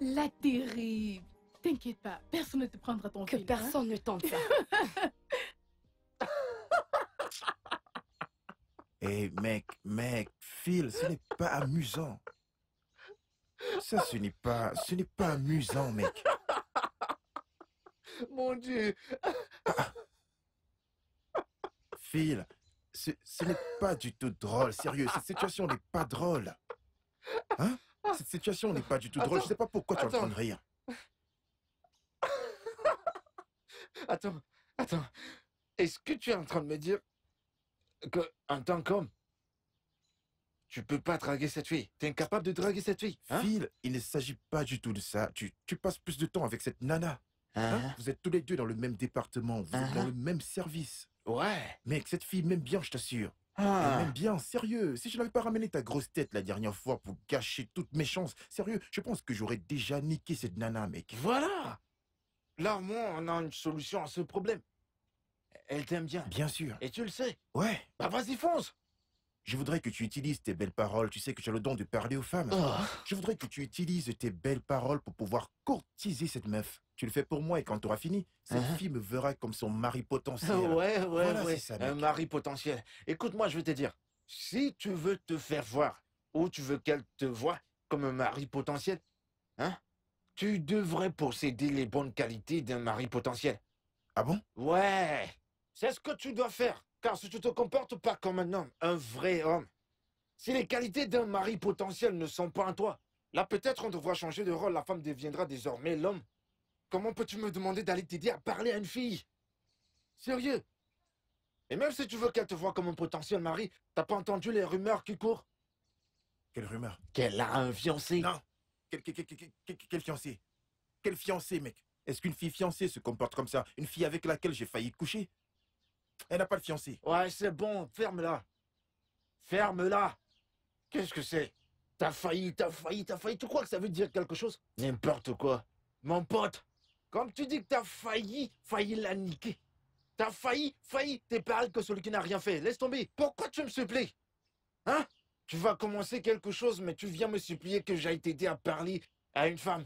la terrible. T'inquiète pas, personne ne te prendra ton Que Phil. personne ne tente ça. Eh mec, Phil, ce n'est pas amusant. Ça, ce n'est pas amusant, mec. Mon Dieu. Phil, ce n'est pas du tout drôle, sérieux, cette situation n'est pas drôle. Hein? Cette situation n'est pas du tout drôle, je sais pas pourquoi tu es en train de rire. Attends. Est-ce que tu es en train de me dire que, en tant qu'homme, tu peux pas draguer cette fille? T'es incapable de draguer cette fille? Hein? Phil, il ne s'agit pas du tout de ça. Tu passes plus de temps avec cette nana. Hein? Hein? Vous êtes tous les deux dans le même département, vous êtes dans le même service. Ouais. Mec, cette fille m'aime bien, je t'assure. Elle Ah. m'aime bien, sérieux. Si je n'avais pas ramené ta grosse tête la dernière fois pour gâcher toutes mes chances, sérieux, je pense que j'aurais déjà niqué cette nana, mec. Voilà. Là, moi, on a une solution à ce problème. Elle t'aime bien. Bien sûr. Et tu le sais. Ouais. Bah vas-y, fonce. Je voudrais que tu utilises tes belles paroles. Tu sais que tu as le don de parler aux femmes. Oh. Je voudrais que tu utilises tes belles paroles pour pouvoir courtiser cette meuf. Tu le fais pour moi et quand tu auras fini, cette fille me verra comme son mari potentiel. Ouais, Voilà, ouais. c'est ça, Un mec. mari potentiel. Écoute-moi, je vais te dire. Si tu veux te faire voir, ou tu veux qu'elle te voie comme un mari potentiel, hein, tu devrais posséder les bonnes qualités d'un mari potentiel. Ah bon? Ouais. C'est ce que tu dois faire. Car si tu te comportes pas comme un homme, un vrai homme, Si les qualités d'un mari potentiel ne sont pas en toi, là peut-être on devra changer de rôle, la femme deviendra désormais l'homme. Comment peux-tu me demander d'aller t'aider à parler à une fille? Sérieux? Et même si tu veux qu'elle te voie comme un potentiel mari, t'as pas entendu les rumeurs qui courent? Quelle rumeur? Qu'elle a un fiancé. Non. Quel fiancé? Quel fiancé, mec? Est-ce qu'une fille fiancée se comporte comme ça? Une fille avec laquelle j'ai failli coucher? Elle n'a pas de fiancé. Ouais, c'est bon, ferme-la. Ferme-la. Qu'est-ce que c'est? T'as failli. Tu crois que ça veut dire quelque chose? N'importe quoi. Mon pote, comme tu dis que t'as failli la niquer. T'as failli, t'es pareil que celui qui n'a rien fait. Laisse tomber. Pourquoi tu me supplies? Hein? Tu vas commencer quelque chose, mais tu viens me supplier que j'aille t'aider à parler à une femme.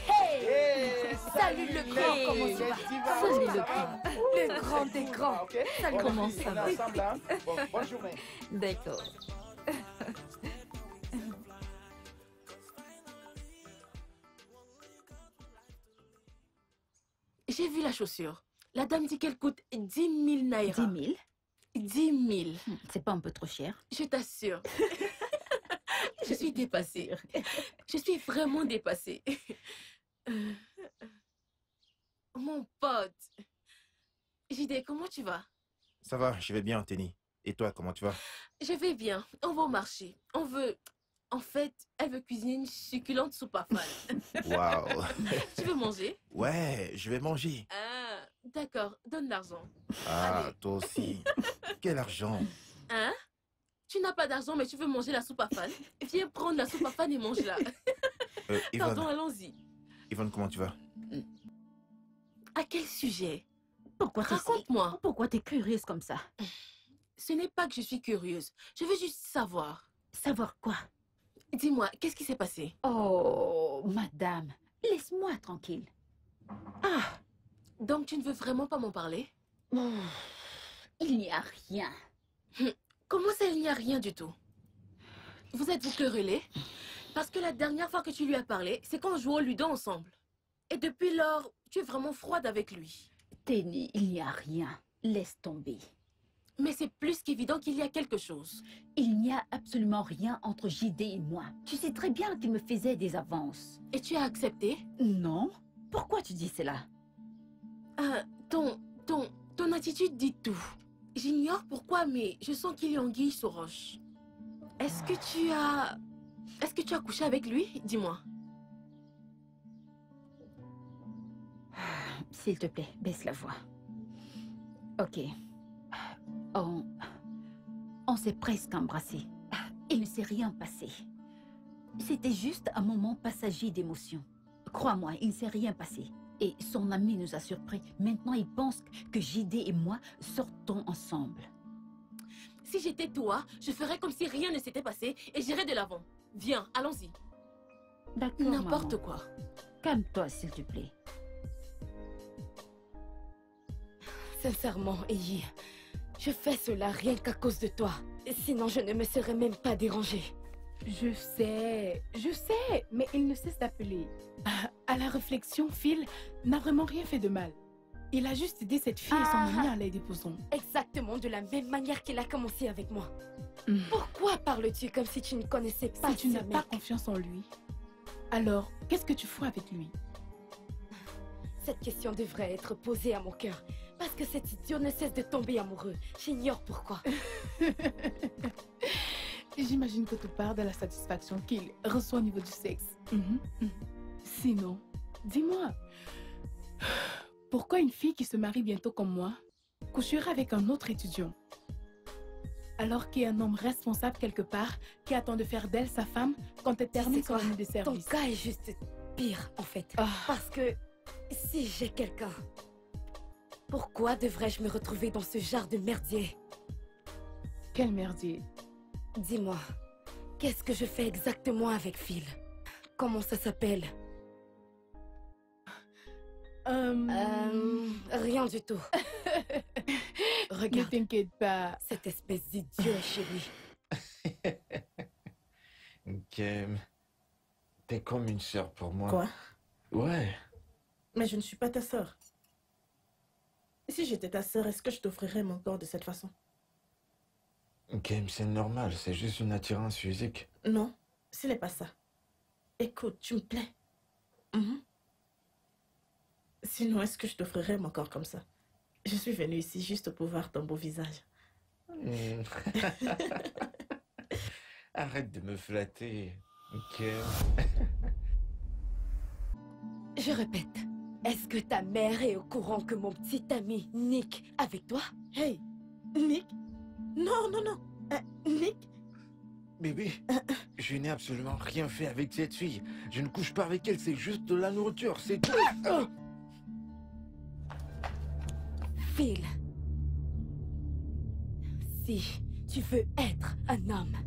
Hey! Salut le grand, comment ça va? Salut le grand. Le grand des grands. Salut. Comment ça va? Ensemble, hein? Bonne journée. D'accord. J'ai vu la chaussure. La dame dit qu'elle coûte 10 000 naira. 10 000? 10 000. C'est pas un peu trop cher? Je t'assure. Je suis dépassée. Je suis vraiment dépassée. Mon pote. JD, comment tu vas? Ça va, je vais bien, Tenny. Et toi, comment tu vas? Je vais bien. On va au marché. On veut... En fait, elle veut cuisiner une succulente soupe à fan. Waouh. Tu veux manger? Ouais, je vais manger. Ah, d'accord. Donne l'argent. Ah, Allez. toi aussi. Quel argent. Hein? Tu n'as pas d'argent, mais tu veux manger la soupe à fan? Viens prendre la soupe à fan et mange-la. Pardon, Yvonne, allons-y. Yvonne, comment tu vas? À quel sujet? Pourquoi Raconte-moi. Pourquoi t'es curieuse comme ça? Ce n'est pas que je suis curieuse. Je veux juste savoir. Savoir quoi? Dis-moi, qu'est-ce qui s'est passé? Oh, madame, laisse-moi tranquille. Ah, donc tu ne veux vraiment pas m'en parler? Oh, il n'y a rien. Comment ça, il n'y a rien du tout? Vous êtes-vous querellés? Parce que la dernière fois que tu lui as parlé, c'est quand on jouait au Ludo ensemble. Et depuis lors, tu es vraiment froide avec lui. Tenny, il n'y a rien. Laisse tomber. Mais c'est plus qu'évident qu'il y a quelque chose. Il n'y a absolument rien entre JD et moi. Tu sais très bien qu'il me faisait des avances. Et tu as accepté? Non. Pourquoi tu dis cela? Ton attitude dit tout. J'ignore pourquoi, mais je sens qu'il y a anguille sous roche. Est-ce que tu as couché avec lui? Dis-moi. S'il te plaît, baisse la voix. Ok. On s'est presque embrassé. Il ne s'est rien passé. C'était juste un moment passager d'émotion. Crois-moi, il ne s'est rien passé. Et son ami nous a surpris. Maintenant, il pense que JD et moi sortons ensemble. Si j'étais toi, je ferais comme si rien ne s'était passé et j'irais de l'avant. Viens, allons-y. D'accord, N'importe maman. quoi. Calme-toi, s'il te plaît. Sincèrement, Eyi, je fais cela rien qu'à cause de toi. Sinon, je ne me serais même pas dérangée. Je sais, mais il ne cesse d'appeler. À la réflexion, Phil n'a vraiment rien fait de mal. Il a juste aidé cette fille et son ami à la déposer. Exactement de la même manière qu'il a commencé avec moi. Pourquoi parles-tu comme si tu ne connaissais pas Si tu ce n'as mec? pas confiance en lui, alors qu'est-ce que tu feras avec lui? Cette question devrait être posée à mon cœur. Parce que cet idiot ne cesse de tomber amoureux. J'ignore pourquoi. J'imagine que tu parles de la satisfaction qu'il reçoit au niveau du sexe. Sinon, dis-moi, pourquoi une fille qui se marie bientôt comme moi couchera avec un autre étudiant? Alors qu'il y a un homme responsable quelque part qui attend de faire d'elle sa femme quand elle termine son année de Ton service. cas est juste pire, en fait. Parce que si j'ai quelqu'un, pourquoi devrais-je me retrouver dans ce genre de merdier? Quel merdier? Dis-moi, qu'est-ce que je fais exactement avec Phil? Comment ça s'appelle? Rien du tout. Regarde. Ne t'inquiète pas. Cette espèce d'idiot est chez lui. Kem, t'es comme une sœur pour moi. Quoi? Ouais. Mais je ne suis pas ta sœur. Si j'étais ta sœur, est-ce que je t'offrirais mon corps de cette façon? Game, c'est normal, c'est juste une attirance physique. Non, ce n'est pas ça. Écoute, tu me plais. Mhm. Sinon, est-ce que je t'offrirais mon corps comme ça? Je suis venue ici juste pour voir ton beau visage. Arrête de me flatter. Game. Je répète, est-ce que ta mère est au courant que mon petit ami Nick avec toi? Hey, Nick? Non, non, non. Nick? Bébé, je n'ai absolument rien fait avec cette fille. Je ne couche pas avec elle, c'est juste de la nourriture, c'est tout. Phil, si tu veux être un homme,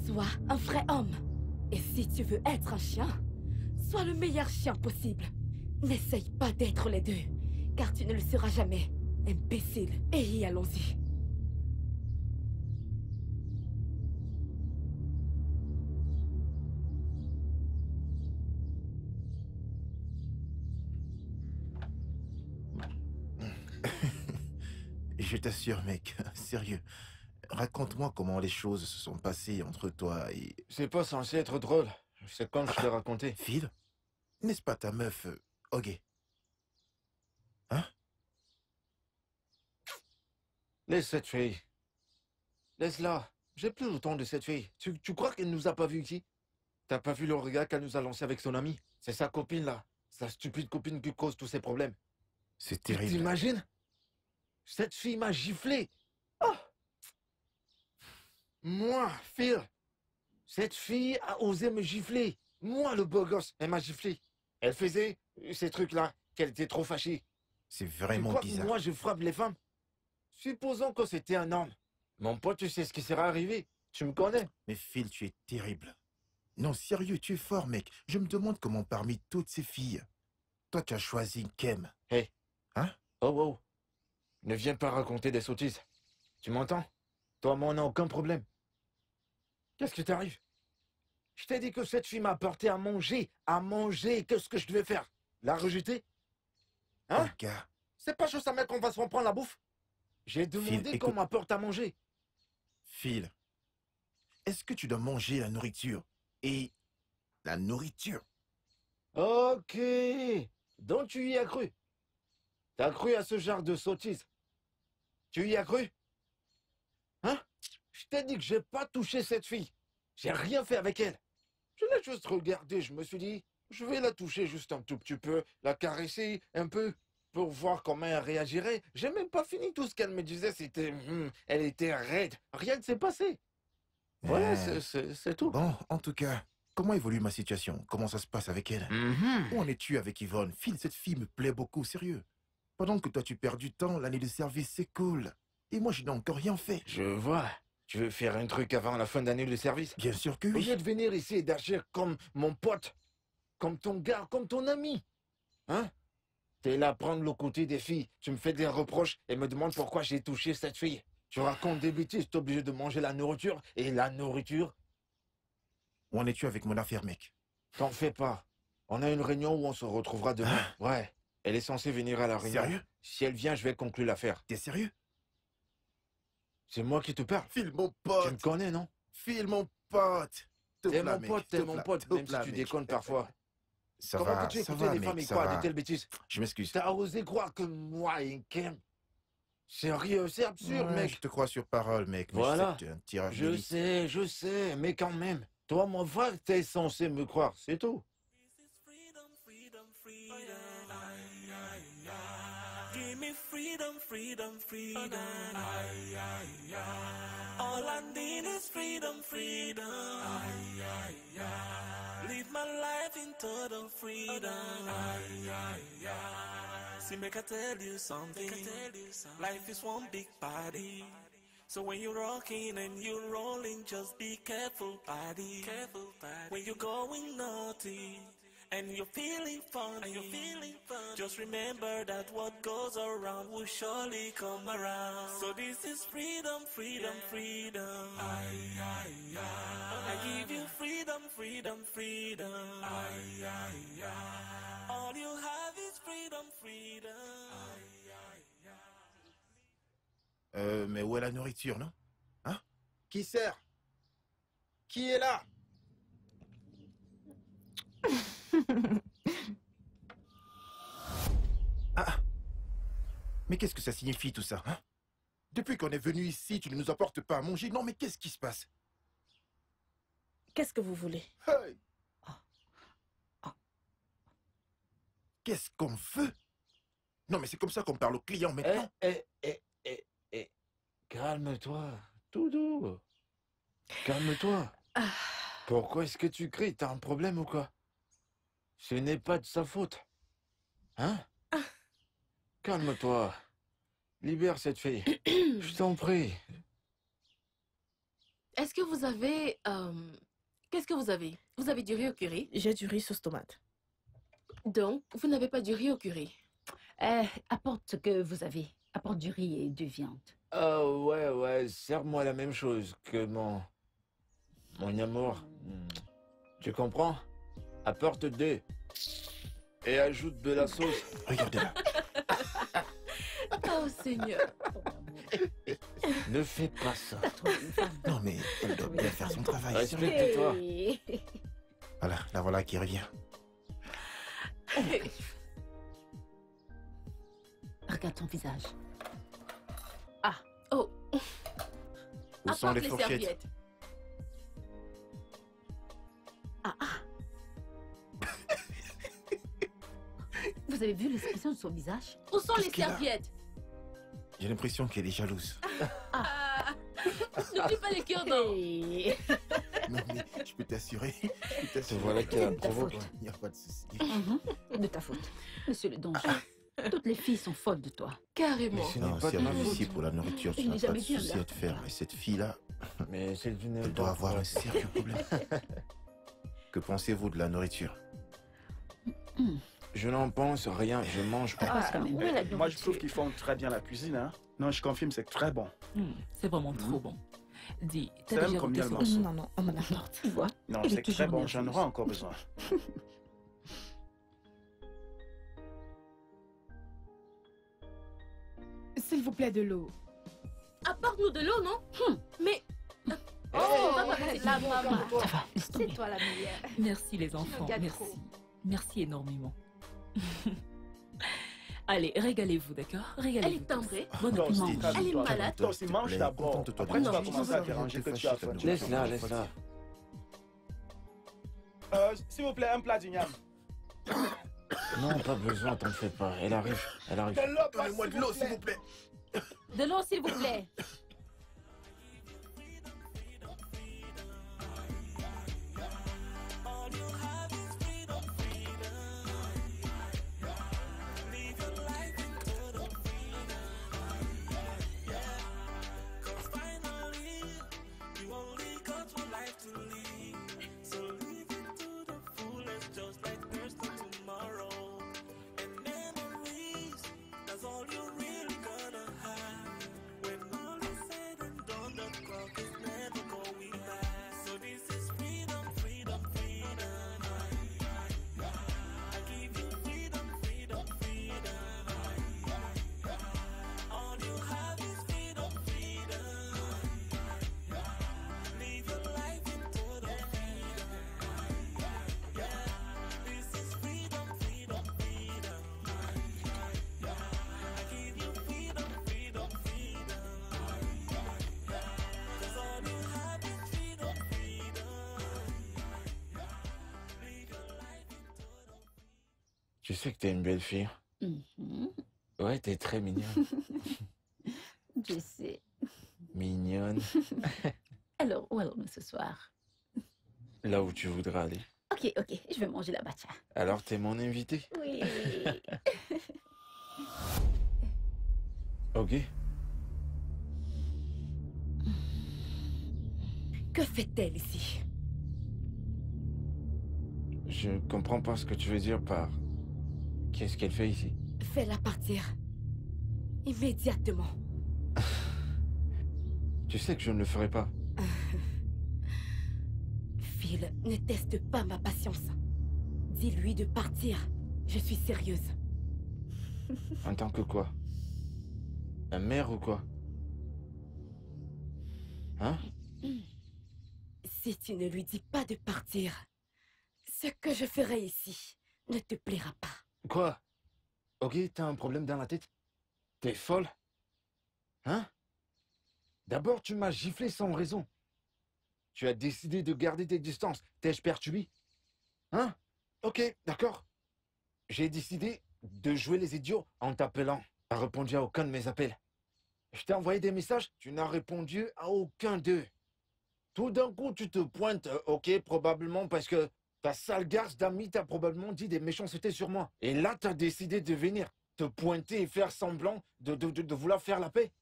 sois un vrai homme. Et si tu veux être un chien, sois le meilleur chien possible. N'essaye pas d'être les deux, car tu ne le seras jamais. Imbécile. Et allons-y. Je t'assure, mec, sérieux. Raconte-moi comment les choses se sont passées entre toi et... C'est pas censé être drôle. C'est comme je te l'ai raconté. Phil? N'est-ce pas ta meuf, Hoguet? Hein? Laisse cette fille. Laisse-la. J'ai plus le temps de cette fille. Tu crois qu'elle nous a pas vus ici? T'as pas vu le regard qu'elle nous a lancé avec son ami? C'est sa copine, là. Sa stupide copine qui cause tous ces problèmes. C'est terrible. T'imagines? Cette fille m'a giflé. Oh! Moi, Phil, cette fille a osé me gifler. Moi, le beau gosse, elle m'a giflé. Elle faisait ces trucs-là, qu'elle était trop fâchée. C'est vraiment tu crois bizarre. Que moi, je frappe les femmes? Supposons que c'était un homme. Mon pote, tu sais ce qui serait arrivé. Tu me connais. Mais Phil, tu es terrible. Non, sérieux, tu es fort, mec. Je me demande comment parmi toutes ces filles, toi, tu as choisi Kem. Hey. Hein? Oh, oh. Ne viens pas raconter des sottises. Tu m'entends? Toi, moi, on n'a aucun problème. Qu'est-ce qui t'arrive? Je t'ai dit que cette fille m'a apporté à manger. À manger, qu'est-ce que je devais faire? La rejeter? Hein? Oh, gars. C'est pas juste à mettre qu'on va se reprendre la bouffe. J'ai demandé qu'on m'apporte à manger. Phil, est-ce que tu dois manger la nourriture? Et la nourriture? Ok. Donc tu y as cru? T'as cru à ce genre de sottise? Tu y as cru? Hein? Je t'ai dit que j'ai pas touché cette fille. J'ai rien fait avec elle. Je l'ai juste regardée, je me suis dit, je vais la toucher juste un tout petit peu, la caresser un peu, pour voir comment elle réagirait. J'ai même pas fini tout ce qu'elle me disait, c'était... elle était raide, rien ne s'est passé. Voilà, c'est tout. Bon, en tout cas, comment évolue ma situation? Comment ça se passe avec elle? Où en es-tu avec Yvonne? Phil, cette fille me plaît beaucoup, sérieux. Pendant que toi tu perds du temps, l'année de service s'écoule. Et moi, je n'ai encore rien fait. Je vois. Tu veux faire un truc avant la fin d'année de service? Bien sûr que Au oui. lieu de venir ici et d'agir comme mon pote, comme ton gars, comme ton ami. Hein? T'es là à prendre le côté des filles. Tu me fais des reproches et me demandes pourquoi j'ai touché cette fille. Tu racontes des bêtises, t'es obligé de manger la nourriture. Et la nourriture? Où en es-tu avec mon affaire, mec? T'en fais pas. On a une réunion où on se retrouvera demain. Ouais. Elle est censée venir à la réunion. Sérieux? Si elle vient, je vais conclure l'affaire. T'es sérieux? C'est moi qui te parle. Phil, mon pote. Tu me connais, non? Phil, mon pote. T'es mon pote, même si tu déconnes parfois. Ça Comment va, peux-tu ça écouter va, les femmes mec, et ça croire va. de telles bêtises? Je m'excuse. T'as osé croire que moi et Kem... Sérieux, c'est absurde, Ouais, mec. je te crois sur parole, mec. Mais Voilà. je sais que tu es un tirage Je d'élite. sais, mais quand même. Toi, mon frère, t'es censé me croire, c'est tout. Give me freedom, freedom, freedom. All I need is freedom, freedom. Live my life in total freedom. See, make I tell you something. Life is one big party. So when you're rocking and you're rolling, just be careful, buddy. When you're going naughty and you're feeling funny, just remember that what goes around will surely come around. So this is freedom, freedom, freedom. I give you freedom, freedom, freedom. All you have is freedom, freedom. Mais où est la nourriture, non? Hein? Qui sert? Qui est là? Ah! Mais qu'est-ce que ça signifie tout ça, hein? Depuis qu'on est venu ici, tu ne nous apportes pas à manger. Non, mais qu'est-ce qui se passe? Qu'est-ce que vous voulez? Hey! Qu'est-ce qu'on veut? Non, mais c'est comme ça qu'on parle aux clients maintenant. Calme-toi, tout doux. Calme-toi. Pourquoi est-ce que tu cries? T'as un problème ou quoi? Ce n'est pas de sa faute. Hein? Calme-toi. Libère cette fille. Je t'en prie. Est-ce que vous avez... Qu'est-ce que vous avez? Vous avez du riz au curry? J'ai du riz sauce tomate. Donc, vous n'avez pas du riz au curry? Apporte ce que vous avez. Apporte du riz et de viande. Ouais, serre-moi la même chose que mon amour. Tu comprends? Apporte 2. Et ajoute de la sauce. Regardez-la. Oh Seigneur. Ne fais pas ça. Non, mais elle doit bien faire son travail. Respecte-toi. Voilà, la voilà qui revient. Regarde ton visage. Oh. Où sont Apporte les fourchettes? serviettes. Vous avez vu l'expression de son visage? Où sont les Qu'est-ce qu'il a? serviettes? J'ai l'impression qu'elle est jalouse. N'oublie pas les cure-dents. Non, mais je peux t'assurer. Te voilà qui la de ta provoque. faute. Il n'y a pas de souci. De ta faute. Monsieur le danger. Toutes les filles sont folles de toi. Carrément. Mais ce n'est Non, pas si de elle ma est faute. ici pour la nourriture, tu Il n'as n'est pas de jamais bien souci là. à te faire. Mais cette fille-là, Mais c'est une elle doit avoir un sérieux problème. Que pensez-vous de la nourriture? Je n'en pense rien, je mange pas. Passe quand même. où est la Moi, je trouve qu'ils font très bien la cuisine. Hein. Non, je confirme, c'est très bon. C'est vraiment trop bon. Dis, C'est t'as même déjà comme goûté miel ça? morceau. Non, on m'en apporte. Tu vois? Non, Elle est c'est très toujours bon. J'en nerveuse. aurai encore besoin. S'il vous plaît, de l'eau. Apporte-nous de l'eau, non? Mais... la maman. Ça va, laisse tomber. C'est toi la meilleure. Merci les enfants, regarde merci. trop. Merci énormément. Allez, régalez-vous, d'accord? Elle Régalez-vous. est timbrée. Bon Toi aussi, appétit. Elle est calme-toi. malade. Toi aussi, mange d'abord. Contente-toi de Après, tu vas manger. commencer à déranger que tu as faim. Laisse-la, laisse-la. S'il vous plaît, un plat d'igname. Non, pas besoin, t'en fais pas. Elle arrive, elle arrive. Donnez-moi de l'eau, s'il vous plaît. De l'eau, s'il vous plaît. Tu sais que t'es une belle fille. Ouais, t'es très mignonne. Je sais. Mignonne. Alors, où allons-nous ce soir? Là où tu voudras aller. Ok, je vais manger la bacha. Alors, t'es mon invité. Oui. Ok. Que fait-elle ici? Je comprends pas ce que tu veux dire par... Qu'est-ce qu'elle fait ici? Fais-la partir. Immédiatement. Tu sais que je ne le ferai pas. Phil, ne teste pas ma patience. Dis-lui de partir. Je suis sérieuse. En tant que quoi? Un mère ou quoi? Hein? Si tu ne lui dis pas de partir, ce que je ferai ici ne te plaira pas. Quoi? Ok, t'as un problème dans la tête? T'es folle? Hein? D'abord, tu m'as giflé sans raison. Tu as décidé de garder tes distances. T'ai-je perturbé? Hein? Ok, d'accord. J'ai décidé de jouer les idiots en t'appelant. Tu n'as répondu à aucun de mes appels. Je t'ai envoyé des messages, tu n'as répondu à aucun d'eux. Tout d'un coup, tu te pointes, ok, probablement parce que ta sale garce d'amis t'a probablement dit des méchancetés sur moi. Et là, tu as décidé de venir te pointer et faire semblant de vouloir faire la paix.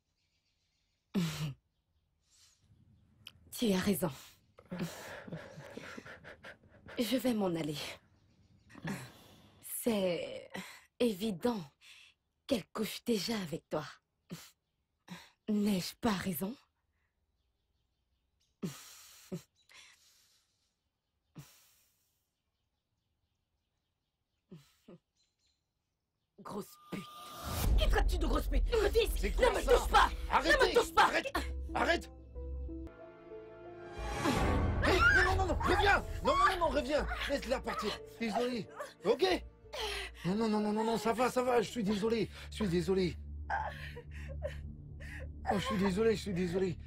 Tu as raison. Je vais m'en aller. C'est évident qu'elle couche déjà avec toi. N'ai-je pas raison? Grosse pute. Qui traites-tu de grosse pute? Ne me touche pas! Arrêtez! Ne me touche pas! Arrête! Arrête! Hey, non, reviens! Non, reviens! Laisse-la partir. Désolé. Ok? Non, ça va, je suis désolé. Oh, je suis désolé.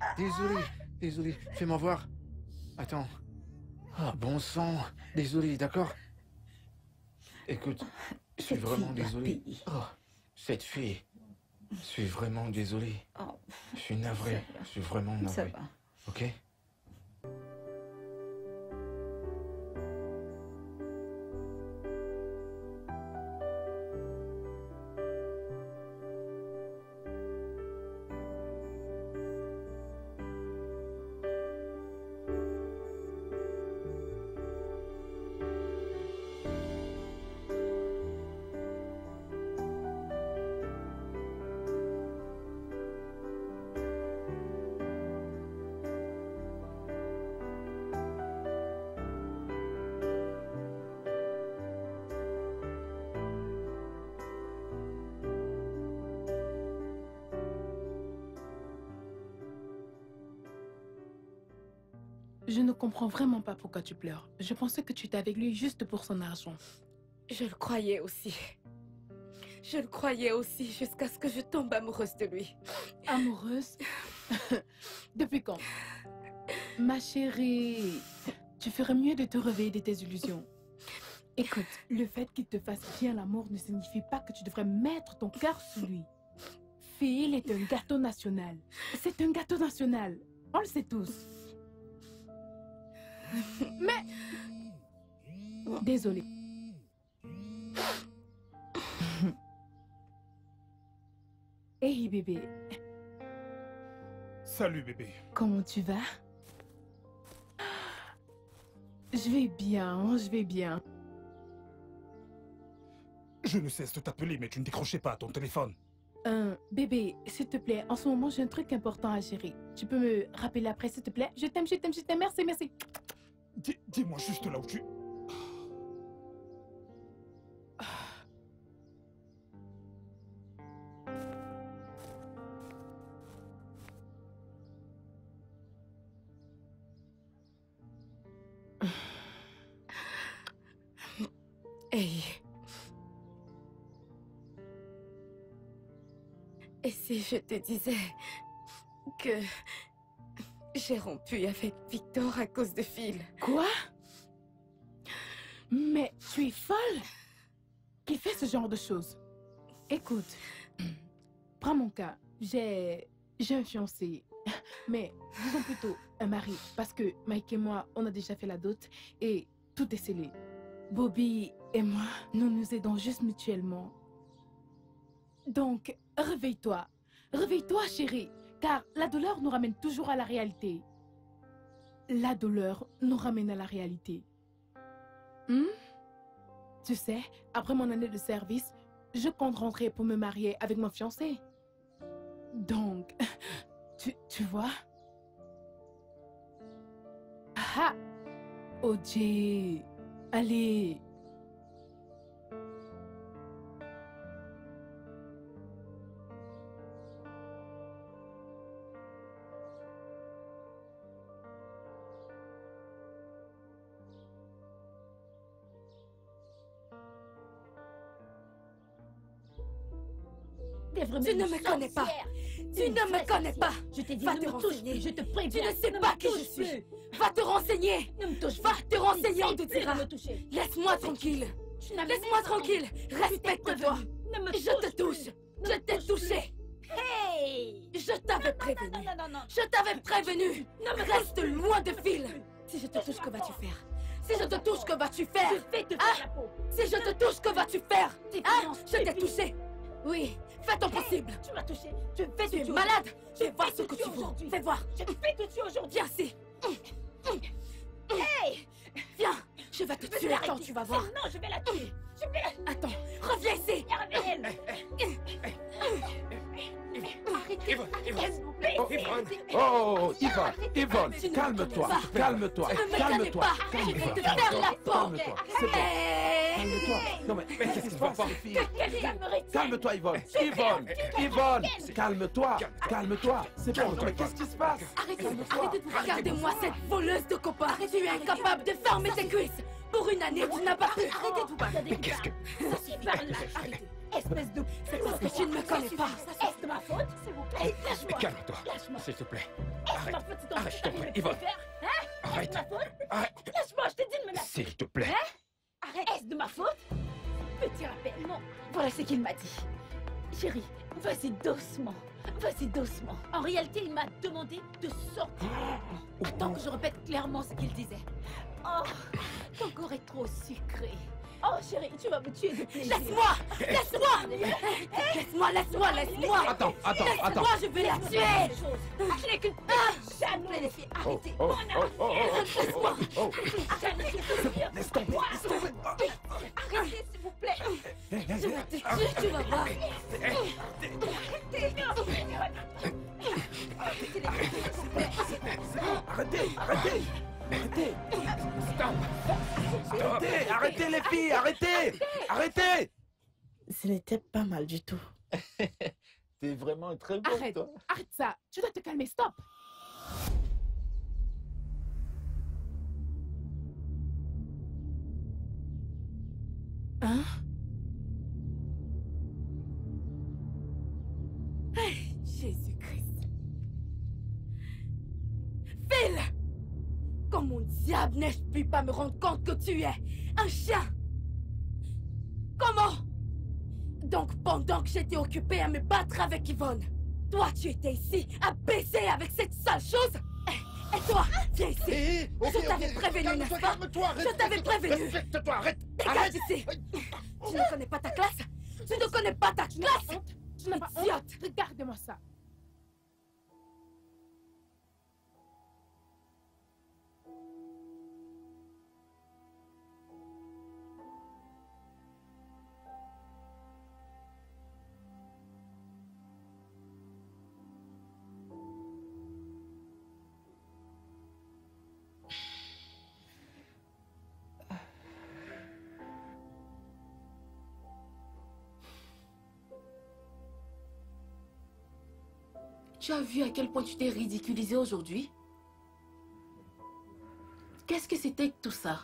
Désolé. Fais-moi voir. Attends. Ah, bon sang. Désolé, d'accord? Écoute, je suis vraiment désolé. Oh, cette fille. Je suis vraiment désolé. Je suis navré. Je suis vraiment navré. Ça va. Ok? Je ne comprends vraiment pas pourquoi tu pleures. Je pensais que tu étais avec lui juste pour son argent. Je le croyais aussi. Jusqu'à ce que je tombe amoureuse de lui. Amoureuse? Depuis quand? Ma chérie, tu ferais mieux de te réveiller de tes illusions. Écoute, le fait qu'il te fasse bien l'amour ne signifie pas que tu devrais mettre ton cœur sur lui. Phil est un gâteau national. C'est un gâteau national. On le sait tous. Mais... Désolée. Hey bébé. Salut bébé. Comment tu vas? Je vais bien. Je ne cesse de t'appeler, mais tu ne décrochais pas ton téléphone. Bébé, s'il te plaît, en ce moment j'ai un truc important à gérer. Tu peux me rappeler après, s'il te plaît? Je t'aime. Merci. Dis-moi juste là où tu... Hey. Et si je te disais que j'ai rompu avec Victor à cause de Phil? Quoi? Mais tu es folle? Qui fait ce genre de choses? Écoute, prends mon cas. J'ai un fiancé. Mais disons plutôt un mari. Parce que Mike et moi, on a déjà fait la dot et tout est scellé. Bobby et moi, nous nous aidons juste mutuellement. Donc, réveille-toi. Réveille-toi, chérie. Car la douleur nous ramène toujours à la réalité. La douleur nous ramène à la réalité. Tu sais, après mon année de service, je compte rentrer pour me marier avec mon fiancé. Donc, tu vois? Ah! OJ, allez! T'es vraiment Tu ne une me connais pas. sorcière. Tu ne me connais pas. Je t'ai dit, Va ne te me touche renseigner. plus, je te Tu préviens. ne sais Ne pas me qui je touche suis. plus. Va te renseigner. Ne me touche Va plus. te renseigner, on te Essaye plus dira. de me toucher. Laisse-moi tranquille. Tu n'as Laisse-moi même pas tranquille. envie. Respecte-toi. Ne me Je te touche. plus. Je t'ai touché. Hey! Je t'avais prévenu. Non. Je t'avais prévenu. Non, mais Reste loin de Phil. Si je te touche, que vas-tu faire? Si je te touche, que vas-tu faire? Je vais te faire la peau. Si je te touche, que vas-tu faire? Hein? Je t'ai touché. Oui, fais ton possible. Tu m'as touché. Je vais te Tu es tuer. malade. Je Fais voir vais ce te que tuer tu veux. aujourd'hui. Fais voir. Je vais te tuer aujourd'hui. Viens ici. Hey! Viens. Je vais te Je vais tuer. l'arrêter. Attends, tu vas voir. Non, je vais la tuer. Je vais la... Attends, reviens ici. Arrêtez. Oh, oh, Yvonne, Yvonne, calme-toi, calme-toi, calme-toi, Je vais te calme-toi, faire la peau. calme-toi, c'est bon, calme-toi. Non mais qu'est-ce qui se passe? Calme-toi, Yvonne, Yvonne, calme-toi, calme-toi, c'est bon, mais qu'est-ce qui se passe? Arrêtez de vous regardez-moi cette voleuse de copains. Tu es incapable de fermer tes cuisses. Pour une année, tu n'as pas pu. Arrêtez de vous parler. Mais qu'est-ce que... Ça suffit par là. Arrêtez. Espèce de... C'est parce que tu ne me connais pas. Est-ce de ma faute? S'il vous plaît. Lâche-moi. Calme-toi, Lâche-moi. s'il te plaît. Est-ce ma faute si ton Arrête, s'il te plaît, mari Yvonne. me fait faire? Hein? Arrête. Est-ce ma faute? Arrête. Lâche-moi, je t'ai dit de me lâcher. S'il te plaît. Hein? Arrête. Est-ce de ma faute? Petit rappel. Non. Voilà ce qu'il m'a dit. Chérie, vas-y doucement. Vas-y doucement. En réalité, il m'a demandé de sortir. Attends que je répète clairement ce qu'il disait. Oh, ton corps est trop sucré. Oh chérie, tu vas me tuer de plaisir. Laisse-moi. Laisse-moi. Attends. Laisse-moi, je vais la tuer. Je n'ai qu'une chaîne, les filles. Arrêtez. Laisse tomber. Arrêtez, s'il vous plaît. Je vais te tuer, tu vas voir. Arrêtez. Stop. Arrêtez les filles, arrêtez. Ce n'était pas mal du tout. T'es vraiment très bon, Arrête, toi. arrête ça. Tu dois te calmer, stop. Hein? Hey, Jésus-Christ. Phil! Comment diable n'ai-je pu pas me rendre compte que tu es un chien? Comment? Donc pendant que j'étais occupée à me battre avec Yvonne, toi tu étais ici à baiser avec cette sale chose? Et toi, viens ici. Je t'avais prévenu, n'est-ce pas? Je t'avais prévenu. Respecte-toi, arrête. Dégage ici. Tu ne connais pas ta classe? Tu ne connais pas ta classe? Tu n'as pas honte? Idiote. Regarde-moi ça. Tu as vu à quel point tu t'es ridiculisé aujourd'hui? Qu'est-ce que c'était que tout ça?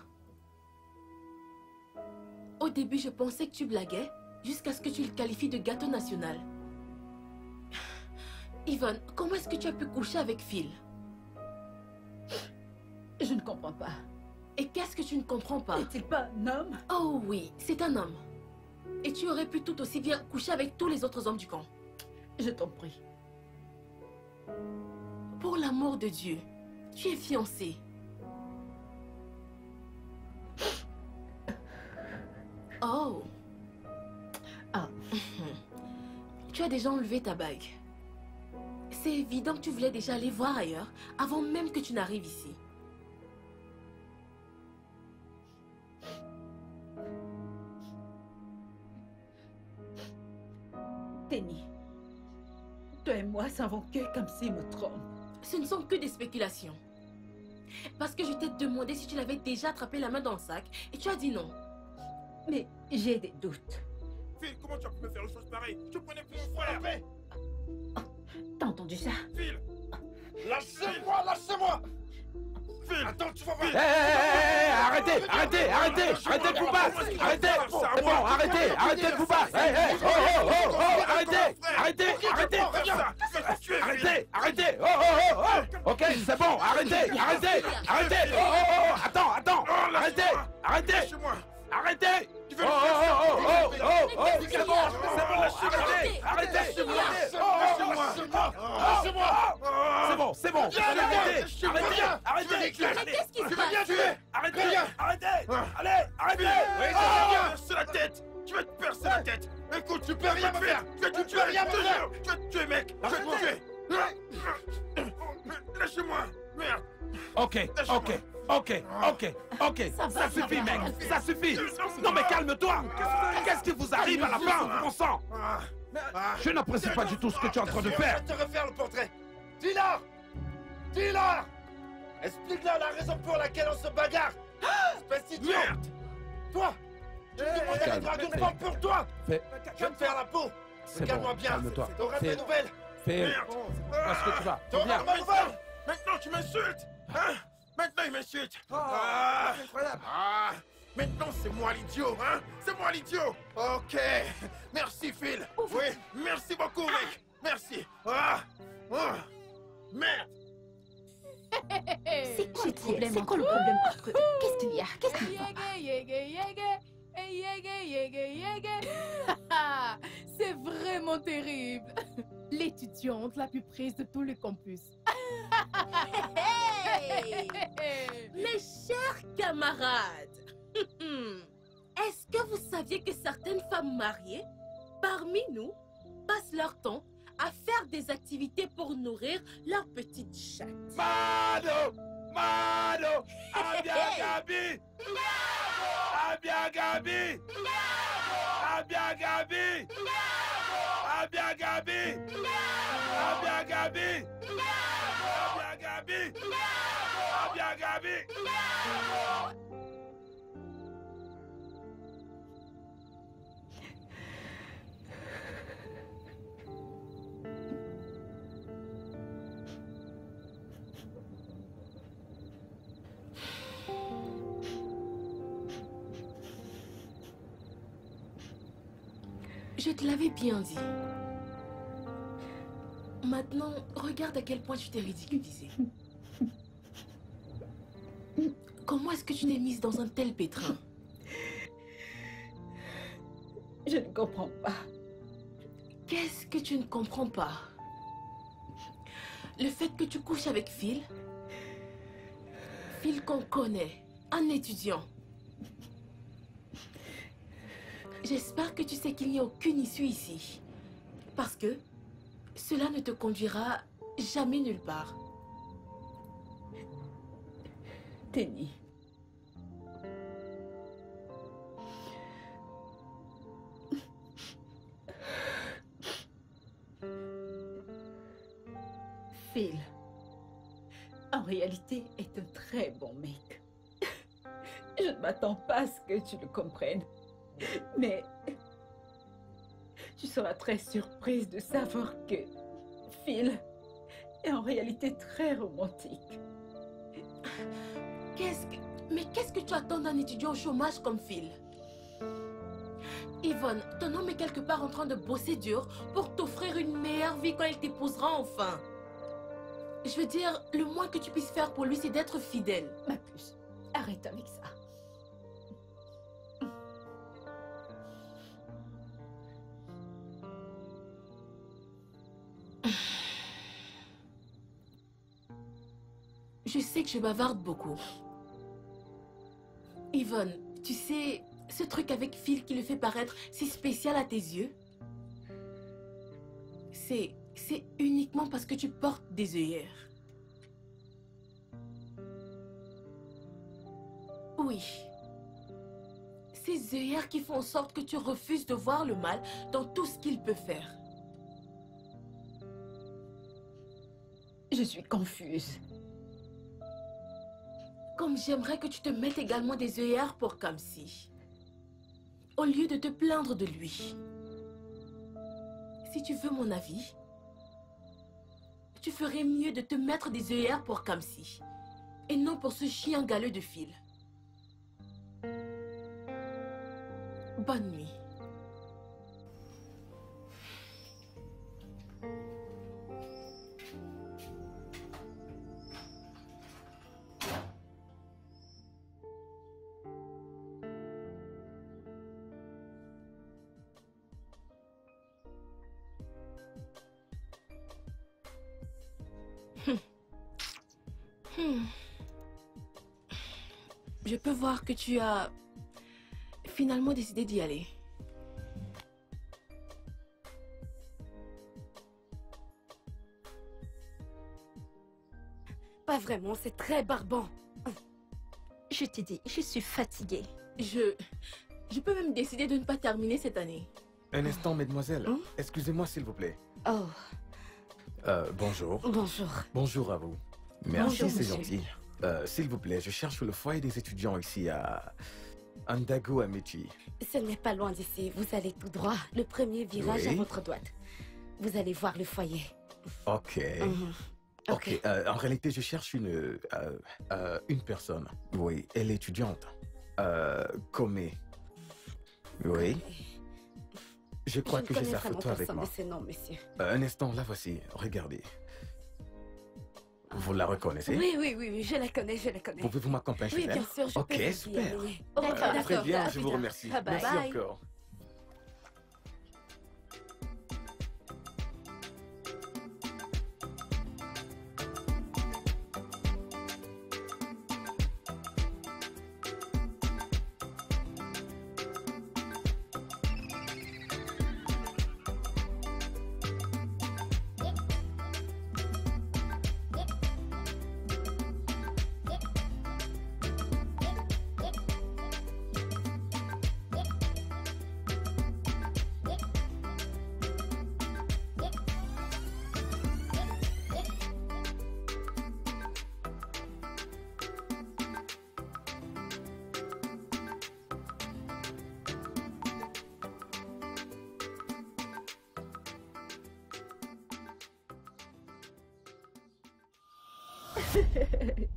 Au début, je pensais que tu blaguais, jusqu'à ce que tu le qualifies de gâteau national. Yvonne, comment est-ce que tu as pu coucher avec Phil? Je ne comprends pas. Et qu'est-ce que tu ne comprends pas? N'est-il pas un homme? Oh oui, c'est un homme. Et tu aurais pu tout aussi bien coucher avec tous les autres hommes du camp. Je t'en prie. Pour l'amour de Dieu, tu es fiancé. Oh. Ah. Tu as déjà enlevé ta bague. C'est évident que tu voulais déjà aller voir ailleurs avant même que tu n'arrives ici. Tenny, toi et moi savons que comme s'il me trompe. Ce ne sont que des spéculations. Parce que je t'ai demandé si tu l'avais déjà attrapé la main dans le sac et tu as dit non. Mais j'ai des doutes. Phil, comment tu as pu me faire une chose pareille? Je prenais pour mon frère. T'as entendu ça? Phil, lâchez-moi. Phil, Attends, tu vas voir. Arrêtez de vous battre. Arrêtez. C'est bon, arrêtez de vous battre. Arrêtez. Ok, c'est bon, arrêtez. Attends. Arrêtez. Arrêtez. C'est bon, arrêtez. C'est bon. Arrêtez. Qu'est-ce qui se passe? Arrêtez. Allez, arrêtez. Percer la tête. Tu vas te percer la tête. Écoute, tu peux rien me faire. Tu vas te tuer, mec. Je vais te tuer. Lâchez-moi. Merde. Ok. Ça suffit, mec. Ça suffit. Non, mais calme-toi. Qu'est-ce qui vous arrive à la fin, mon sang? Je n'apprécie pas du tout ce que tu es en train de faire. Je vais te refaire le portrait. Dis-leur. Explique-leur la raison pour laquelle on se bagarre. Espèce idiot. Toi, tu me demandais de draguer une femme pour toi. Je vais te faire la peau. Regarde-moi bien. Calme-toi. T'auras des nouvelles. Phil, est-ce que tu vas? T'auras des nouvelles. Maintenant, tu m'insultes. Hein? Maintenant, il m'insulte. Incroyable. Maintenant, c'est moi l'idiot, hein? C'est moi l'idiot. Ok. Merci, Phil. Oui, merci beaucoup, mec. Merci. Merde. C'est quoi le problème entre eux? Qu'est-ce qu'il y a? C'est vraiment terrible. L'étudiante la plus prise de tout le campus. Mes chers camarades, est-ce que vous saviez que certaines femmes mariées, parmi nous, passent leur temps à faire des activités pour nourrir leur petite chatte? Mano! Abiagabi! Je te l'avais bien dit. Maintenant, regarde à quel point tu t'es ridiculisée. Comment est-ce que tu t'es mise dans un tel pétrin? Je ne comprends pas. Qu'est-ce que tu ne comprends pas? Le fait que tu couches avec Phil? Phil qu'on connaît, un étudiant. J'espère que tu sais qu'il n'y a aucune issue ici. Parce que cela ne te conduira jamais nulle part. Tenny. Phil, en réalité, est un très bon mec. Je ne m'attends pas à ce que tu le comprennes. Mais tu seras très surprise de savoir que Phil est en réalité très romantique. Mais qu'est-ce que tu attends d'un étudiant au chômage comme Phil? Yvonne, ton homme est quelque part en train de bosser dur pour t'offrir une meilleure vie quand il t'épousera enfin. Je veux dire, le moins que tu puisses faire pour lui, c'est d'être fidèle. Ma puce, arrête avec ça. Je sais que je bavarde beaucoup. Yvonne, tu sais, ce truc avec Phil qui le fait paraître si spécial à tes yeux, c'est uniquement parce que tu portes des œillères. Oui. Ces œillères qui font en sorte que tu refuses de voir le mal dans tout ce qu'il peut faire. Je suis confuse. Comme j'aimerais que tu te mettes également des œillères pour Kamsi. Au lieu de te plaindre de lui. Si tu veux mon avis, tu ferais mieux de te mettre des œillères pour Kamsi. et non pour ce chien galeux de fil. Bonne nuit. Je peux voir que tu as finalement décidé d'y aller. Pas vraiment, c'est très barbant. Je t'ai dit, je suis fatiguée. Je peux même décider de ne pas terminer cette année. Un instant, mesdemoiselles. Excusez-moi, s'il vous plaît. Oh. Bonjour. Bonjour. Bonjour à vous. Merci, Bonjour, c'est monsieur. gentil. S'il vous plaît, je cherche le foyer des étudiants ici à Andago Amici. Ce n'est pas loin d'ici. Vous allez tout droit. Le premier virage Oui. à votre droite. Vous allez voir le foyer. Ok. Ok. En réalité, je cherche une personne. Oui, elle est étudiante. Comé. Oui. Je crois que j'ai sa photo avec moi. De ces noms, monsieur. Un instant, la voici. Regardez. Vous la reconnaissez? Oui, je la connais, Pouvez-vous m'accompagner chez Oui, elle? bien sûr, je Ok, peux vous y super. amener. Très bien, À je plus vous tard. remercie. Bye bye. Merci Bye. encore.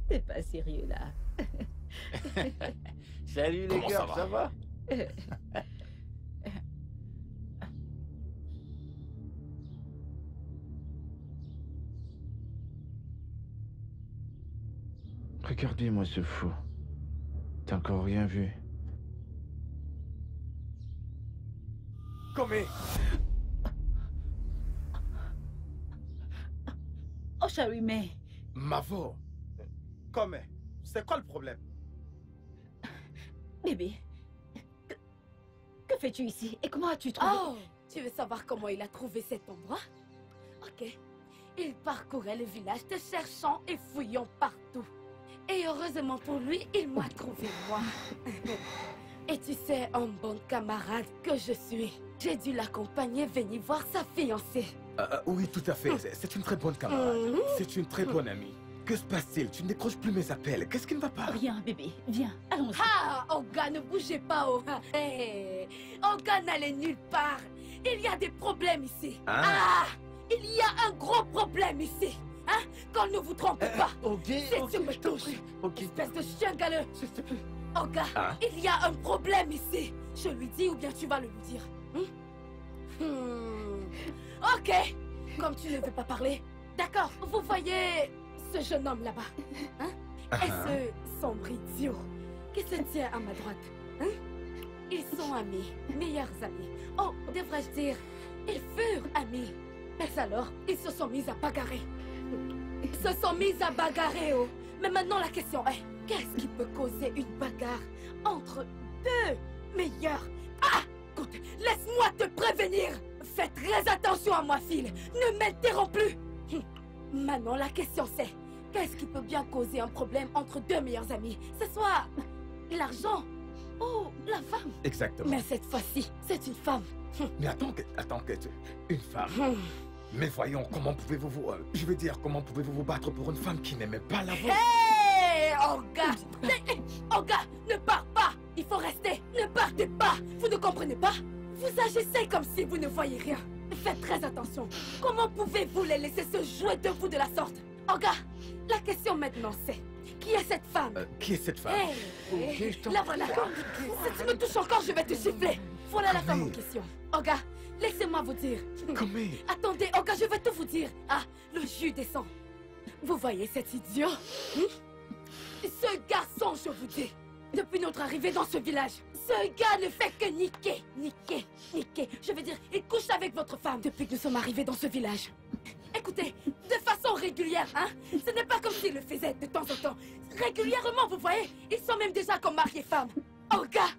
T'es pas sérieux là. Salut les Comment gars, ça ça va? va? Regardez-moi ce fou. T'as encore rien vu. Comé. Oh chérie, mais... Mavo. Comme, c'est quoi le problème? Bébé, que fais-tu ici et comment as-tu trouvé... Oh, tu veux savoir comment il a trouvé cet endroit? Ok. Il parcourait le village te cherchant et fouillant partout. Et heureusement pour lui, il m'a trouvé moi. Et tu sais, un bon camarade que je suis, j'ai dû l'accompagner venir voir sa fiancée. Oui, tout à fait. C'est une très bonne camarade. C'est une très bonne amie. Que se passe-t-il? Tu ne décroches plus mes appels. Qu'est-ce qui ne va pas? Rien, bébé. Viens, allons-y. Ah, Olga, ne bougez pas, oh. Hey, Olga n'allait nulle part. Il y a des problèmes ici. Ah, il y a un gros problème ici. Hein? Qu'on ne vous trompe pas. C'est sur me touche. Espèce de chien galeux. Olga, il y a un problème ici. Je lui dis ou bien tu vas le lui dire. Ok. Comme tu ne veux pas parler. D'accord, vous voyez ce jeune homme là-bas, hein? Et ce sombre idiot qui se tient à ma droite, hein? Ils sont amis, meilleurs amis. Oh, devrais-je dire, ils furent amis. Mais alors, ils se sont mis à bagarrer. Ils se sont mis à bagarrer, oh. Mais maintenant la question est, qu'est-ce qui peut causer une bagarre entre deux meilleurs? Ah! Écoute, laisse-moi te prévenir. Fais très attention à moi, fille. Ne m'interromps plus. Maintenant, la question c'est, qu'est-ce qui peut bien causer un problème entre deux meilleurs amis? Ce soit l'argent ou la femme? Exactement. Mais cette fois-ci, c'est une femme. Mais attends que une femme. Mais voyons, comment pouvez-vous je veux dire, comment pouvez-vous vous battre pour une femme qui n'aimait pas la vôtre? Hé, Olga! Olga, ne pars pas! Il faut rester! Ne partez pas! Vous ne comprenez pas? Vous agissez comme si vous ne voyez rien. Faites très attention. Comment pouvez-vous les laisser se jouer de vous de la sorte? Olga, la question maintenant c'est, Qui est cette femme? Qui est cette femme? Hey, la voilà. Si tu me touches encore, je vais te siffler. Voilà la femme en question. Oga, laissez-moi vous dire. Attendez, Oga, je vais tout vous dire. Ah, le jus descend. Vous voyez cet idiot? Ce garçon, je vous dis, depuis notre arrivée dans ce village, ce gars ne fait que niquer. Je veux dire, il couche avec votre femme depuis que nous sommes arrivés dans ce village. Écoutez, de façon régulière, hein? Ce n'est pas comme s'il le faisait de temps en temps. Régulièrement, vous voyez, ils sont même déjà comme mari et femme. Oh gars,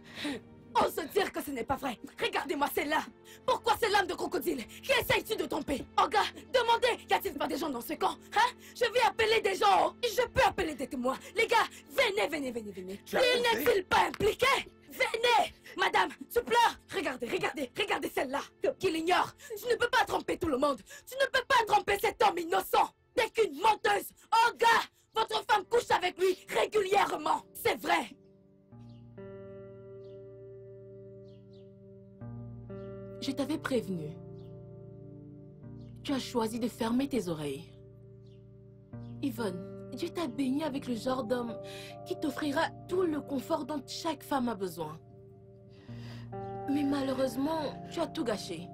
ose dire que ce n'est pas vrai. Regardez-moi celle-là. Pourquoi ces lames de crocodile? Qui essayes-tu de tromper? Oh gars, demandez, y a-t-il pas des gens dans ce camp? Hein? Je vais appeler des gens. Je peux appeler des témoins. Les gars, venez. Il n'est-il pas impliqué? Venez! Madame, tu pleures? Regardez celle-là. Qui l'ignore. Tu ne peux pas tromper tout le monde. Tu ne peux pas tromper cet homme innocent. T'es qu'une menteuse. Oh gars, votre femme couche avec lui régulièrement. C'est vrai. Je t'avais prévenu. Tu as choisi de fermer tes oreilles. Yvonne, Dieu t'a béni avec le genre d'homme qui t'offrira tout le confort dont chaque femme a besoin. Mais malheureusement, tu as tout gâché.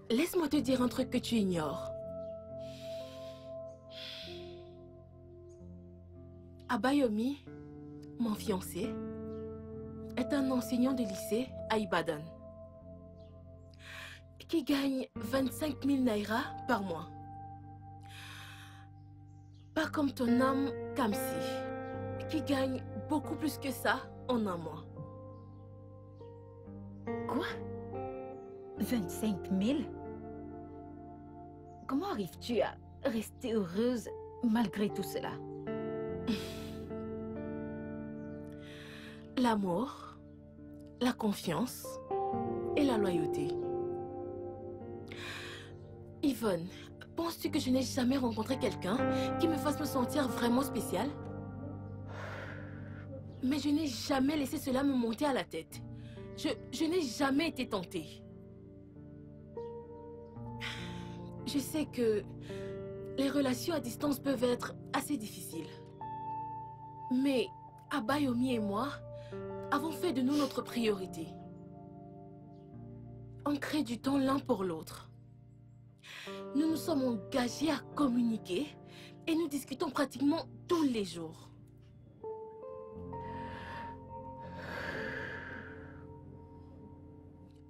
Laisse-moi te dire un truc que tu ignores. Abayomi, mon fiancé, est un enseignant de lycée à Ibadan qui gagne 25 000 naira par mois. Pas comme ton homme Kamsi, qui gagne beaucoup plus que ça en un mois. Quoi? 25 000? Comment arrives-tu à rester heureuse malgré tout cela? L'amour, la confiance et la loyauté. Yvonne, penses-tu que je n'ai jamais rencontré quelqu'un qui me fasse me sentir vraiment spéciale? Mais je n'ai jamais laissé cela me monter à la tête. Je n'ai jamais été tentée. Je sais que les relations à distance peuvent être assez difficiles. Mais Abayomi et moi avons fait de nous notre priorité. On crée du temps l'un pour l'autre. Nous nous sommes engagés à communiquer et nous discutons pratiquement tous les jours.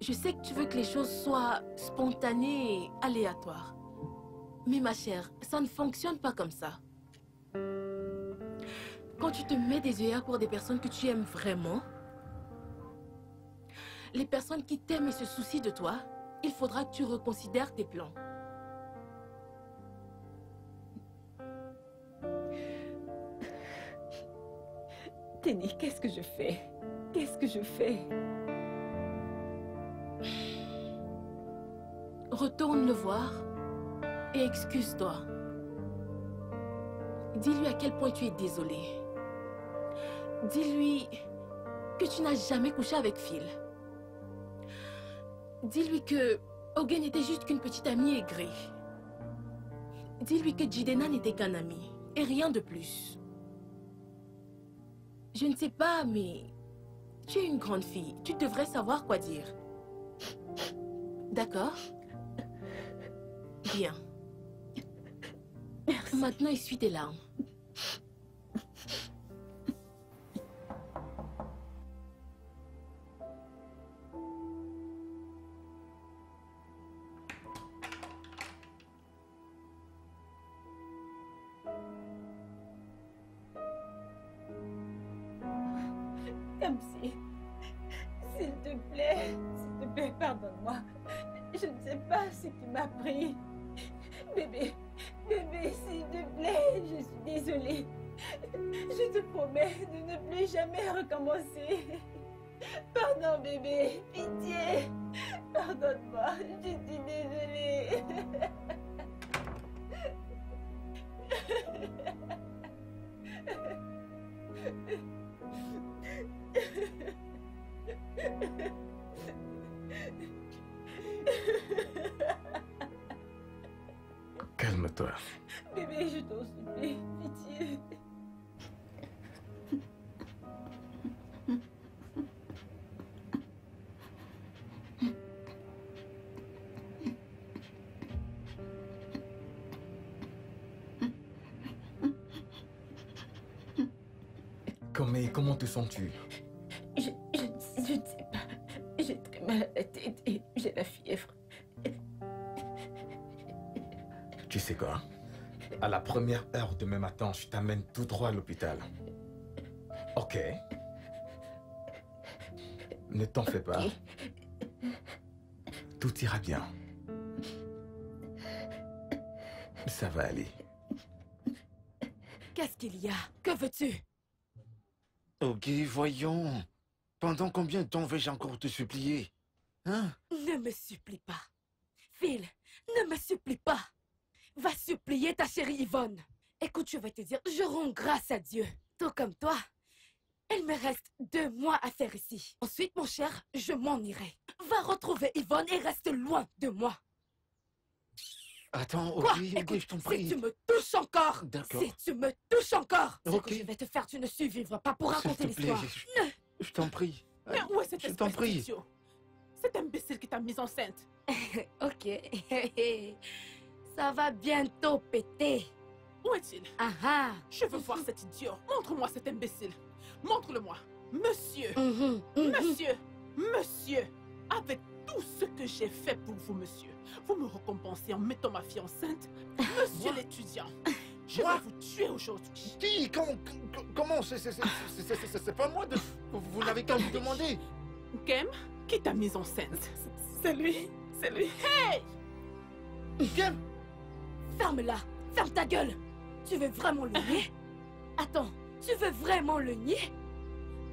Je sais que tu veux que les choses soient spontanées et aléatoires. Mais ma chère, ça ne fonctionne pas comme ça. Quand tu te mets des œillères pour des personnes que tu aimes vraiment, les personnes qui t'aiment et se soucient de toi, il faudra que tu reconsidères tes plans. Tenny, qu'est-ce que je fais? Qu'est-ce que je fais? Retourne le voir et excuse-toi. Dis-lui à quel point tu es désolée. Dis-lui que tu n'as jamais couché avec Phil. Dis-lui que Ogen n'était juste qu'une petite amie aigrie. Dis-lui que Jidena n'était qu'un ami et rien de plus. Je ne sais pas, mais tu es une grande fille. Tu devrais savoir quoi dire. D'accord? Bien. Merci. Maintenant, essuie tes larmes. Kamsi, s'il te plaît, pardonne-moi. Je ne sais pas ce qui m'a pris. Bébé, s'il te plaît, je suis désolée. Je te promets de ne plus jamais recommencer. Pardon, bébé, pitié. Pardonne-moi, je suis désolée. Calme-toi. Bébé, je t'en supplie, pitié. Comment te sens-tu? Je ne sais pas. J'ai très mal à la tête et j'ai la fièvre. Tu sais quoi? À la première heure demain matin, je t'amène tout droit à l'hôpital. Ok? Ne t'en fais pas. Tout ira bien. Ça va aller. Qu'est-ce qu'il y a? Que veux-tu? Ok, voyons. Pendant combien de temps vais-je encore te supplier? Hein? Ne me supplie pas. Phil, ne me supplie pas. Va supplier ta chérie Yvonne. Écoute, je vais te dire, je rends grâce à Dieu. Tout comme toi. Il me reste 2 mois à faire ici. Ensuite, mon cher, je m'en irai. Va retrouver Yvonne et reste loin de moi. Attends, Quoi? ok, Écoute, je t'en prie. si tu me touches encore, D'accord. si tu me touches encore, ce Ok. que je vais te faire, tu ne survivras pas pour S'il raconter te plaît, l'histoire. je t'en prie. Mais où est cet Je t'en espèce prie. d'idiot? Cet imbécile qui t'a mise enceinte. Ok. Ça va bientôt péter. Où est-il? Ah ah. Je veux voir cet idiot. Montre-moi cet imbécile. Montre-le-moi. Monsieur. Mhm. Monsieur. Avec tout ce que j'ai fait pour vous, monsieur, vous me récompensez en mettant ma fille enceinte. Monsieur l'étudiant, je vais vous tuer aujourd'hui. Qui? Comment? C'est pas moi de... Vous n'avez qu'à me demander. Kem, qui t'a mise enceinte? C'est lui. C'est lui. Hey! Kem! Ferme-la. Ferme ta gueule. Tu veux vraiment le nier? Attends, tu veux vraiment le nier?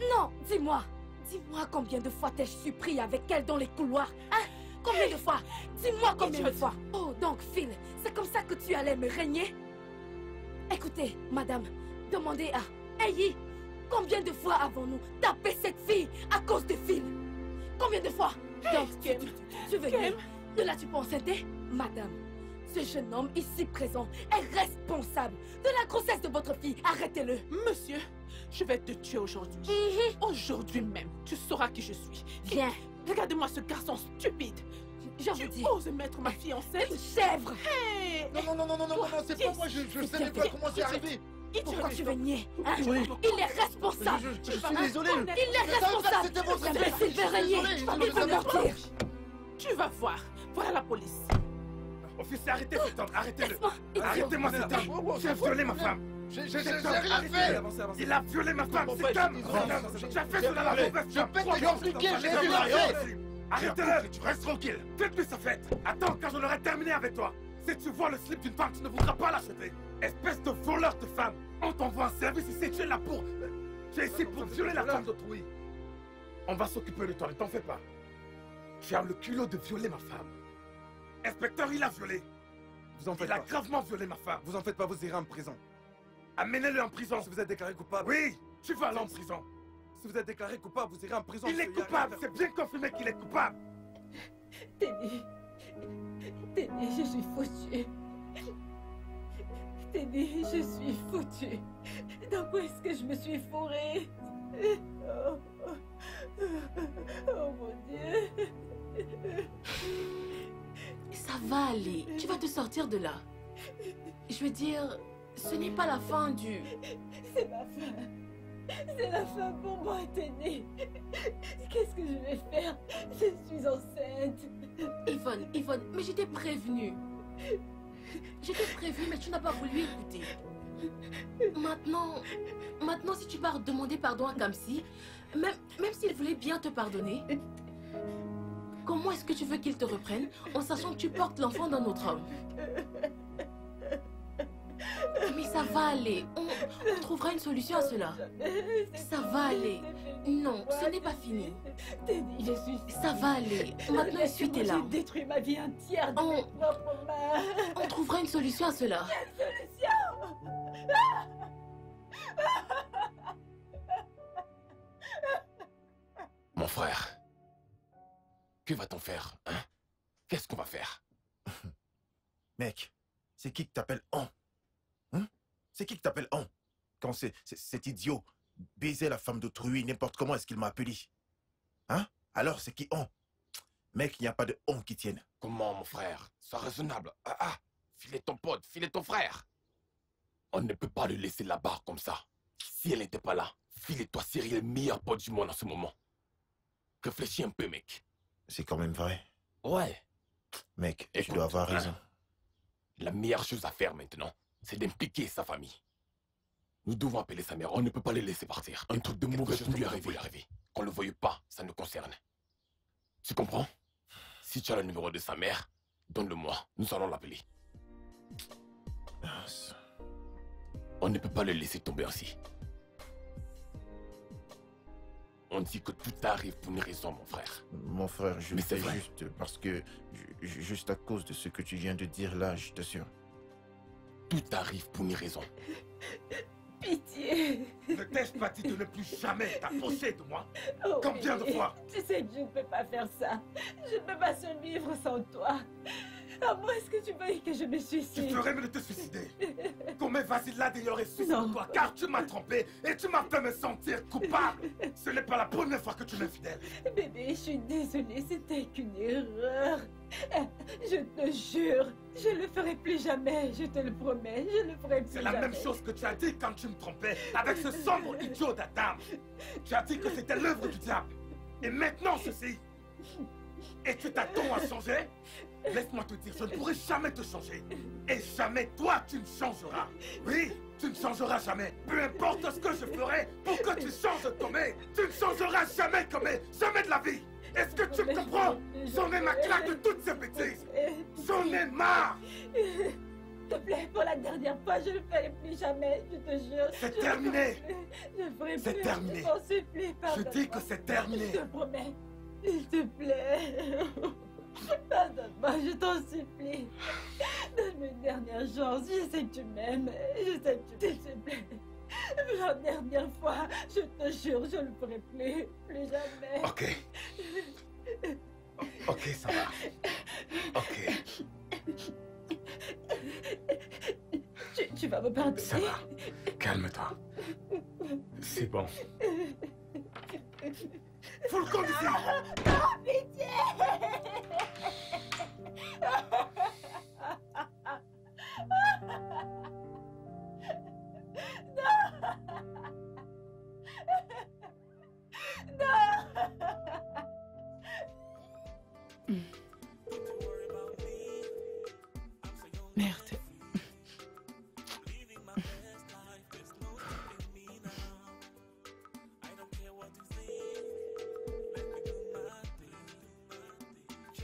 Non, dis-moi. Dis-moi combien de fois t'ai-je surpris avec elle dans les couloirs? Hein? Combien de fois? Dis-moi combien de fois? Oh, donc Phil, c'est comme ça que tu allais me régner? Écoutez, madame, demandez à Eyi, combien de fois avons-nous tapé cette fille à cause de Phil? Combien de fois? Donc, tu veux dire, ne l'as-tu pas enceintée? Madame, ce jeune homme ici présent est responsable de la grossesse de votre fille. Arrêtez-le. Monsieur, je vais te tuer aujourd'hui. Aujourd'hui même, tu sauras qui je suis. Viens. Regardez-moi ce garçon stupide. Je vous tu dis. oses mettre ma fille enceinte? Une chèvre. Hey! Non, c'est pas moi, je sais même pas comment c'est arrivé. Pourquoi tu veux nier, hein? Oui. Il est responsable. Je suis désolé. Il est responsable. C'était votre Cet imbécile veut régner. Il veut mentir. Tu vas voir. Voilà la police. Officier, arrêtez cet homme, arrêtez-le. Idiot. Arrêtez-moi cet homme. Tu as violé ma femme. J'ai rien fait. Il a violé ma femme, cet homme. Tu as fait cela à la mauvaise Je femme. peux t'expliquer, j'ai rien fait. Arrêtez-le. Tu restes tranquille. Faites-lui sa fête. Attends quand j'en aurai terminé avec toi. Si tu vois le slip d'une femme, tu ne voudras pas l'acheter. Espèce de voleur de femme. On t'envoie un service ici, tu es là pour... Tu es ici pour violer la femme d'autrui. On va s'occuper de toi, ne t'en fais pas. Tu as le culot de violer ma femme. Inspecteur, il a violé. Vous en faites Il a pas. gravement violé ma femme. Vous en faites pas, vous irez en prison. Amenez-le en prison. Si vous êtes déclaré coupable. Oui, tu vas aller en prison. Si vous êtes déclaré coupable, vous irez en prison. Il est coupable, c'est bien confirmé qu'il est coupable. Teddy, je suis foutue. Teddy, je suis foutue. Dans quoi est-ce que je me suis fourrée? Oh mon Dieu. Ça va aller. Tu vas te sortir de là. Je veux dire, ce n'est pas la fin du... C'est ma fin. C'est la fin pour moi, Teddy. Qu'est-ce que je vais faire? Je suis enceinte. Yvonne, mais je t'ai prévenue. Je t'ai prévenue, mais tu n'as pas voulu écouter. Maintenant, si tu pars demander pardon à Kamsi, même s'il voulait bien te pardonner, comment est-ce que tu veux qu'il te reprenne en sachant que tu portes l'enfant d'un autre homme? Mais ça va aller. On trouvera une solution à cela. Ça va aller. Non, ce n'est pas fini. Teddy, je suis... Ça va aller. Maintenant, essuie tes larmes. J'ai détruit ma vie entière de mes propres mains. On trouvera une solution à cela. Quelle solution? Mon frère, que va-t-on faire, hein? Qu'est-ce qu'on va faire? Mec, C'est qui t'appelle on? Hein? C'est qui t'appelle on? Quand cet idiot baisait la femme d'autrui, n'importe comment est-ce qu'il m'a appelé? Hein? Alors c'est qui on? Mec, il n'y a pas de on qui tienne. Comment, mon frère? Sois raisonnable. Filez ton pote, filez ton frère. On ne peut pas le laisser là-bas comme ça. Si elle n'était pas là, filez-toi Cyril, le meilleur pote du monde en ce moment. Réfléchis un peu, mec. C'est quand même vrai. Ouais. Mec, tu dois avoir raison. La meilleure chose à faire maintenant, c'est d'impliquer sa famille. Nous devons appeler sa mère, on ne peut pas les laisser partir. Un truc de mauvais peut lui arriver. Qu'on ne le veuille pas, ça nous concerne. Tu comprends? Si tu as le numéro de sa mère, donne-le-moi, nous allons l'appeler. On ne peut pas le laisser tomber ainsi. On dit que tout arrive pour une raison, mon frère. Mon frère, je Mais fais c'est vrai. juste parce que... Juste à cause de ce que tu viens de dire là, je t'assure. Tout arrive pour une raison. Pitié. Ne t'ai-je pas dit de ne plus jamais t'approcher de moi? Oh, Combien de bébé, fois? Tu sais que je ne peux pas faire ça. Je ne peux pas survivre sans toi. À moins est-ce que tu veuilles que je me suicide? Tu ferais mieux de te suicider. Combien Vasila d'ignorer suicide de toi, car tu m'as trompé et tu m'as fait me sentir coupable. Ce n'est pas la première fois que tu m'es fidèle. Bébé, je suis désolée, c'était qu'une erreur. Je te jure, je ne le ferai plus jamais, je te le promets, je ne le ferai plus C'est jamais. la même chose que tu as dit quand tu me trompais avec ce sombre idiot d'Adam. Tu as dit que c'était l'œuvre du diable. Et maintenant ceci. Et tu t'attends à changer? Laisse-moi te dire, je ne pourrai jamais te changer. Et jamais toi, tu ne changeras. Oui, tu ne changeras jamais. Peu importe ce que je ferai pour que tu changes de Tomé, tu ne changeras jamais, Tomé. Jamais de la vie. Est-ce que tu me comprends? J'en ai ma claque de toutes ces bêtises. J'en ai marre. S'il te plaît, pour la dernière fois, je ne le ferai plus jamais, je te jure. C'est terminé. Je ne ferai plus. C'est terminé. Je t'en supplie, Je dis que c'est terminé. Je te promets. S'il te plaît. Pardonne-moi, je t'en supplie. Donne-moi une dernière chance. Je sais que tu m'aimes. Je sais que tu... S'il te plaît. Pour la dernière fois, je te jure, je ne le ferai plus. Plus jamais. Ok. Ok, ça va. Ok. Tu vas me pardonner. Ça va. Calme-toi. C'est bon. Faut le conduire. Non, pitié. Merde.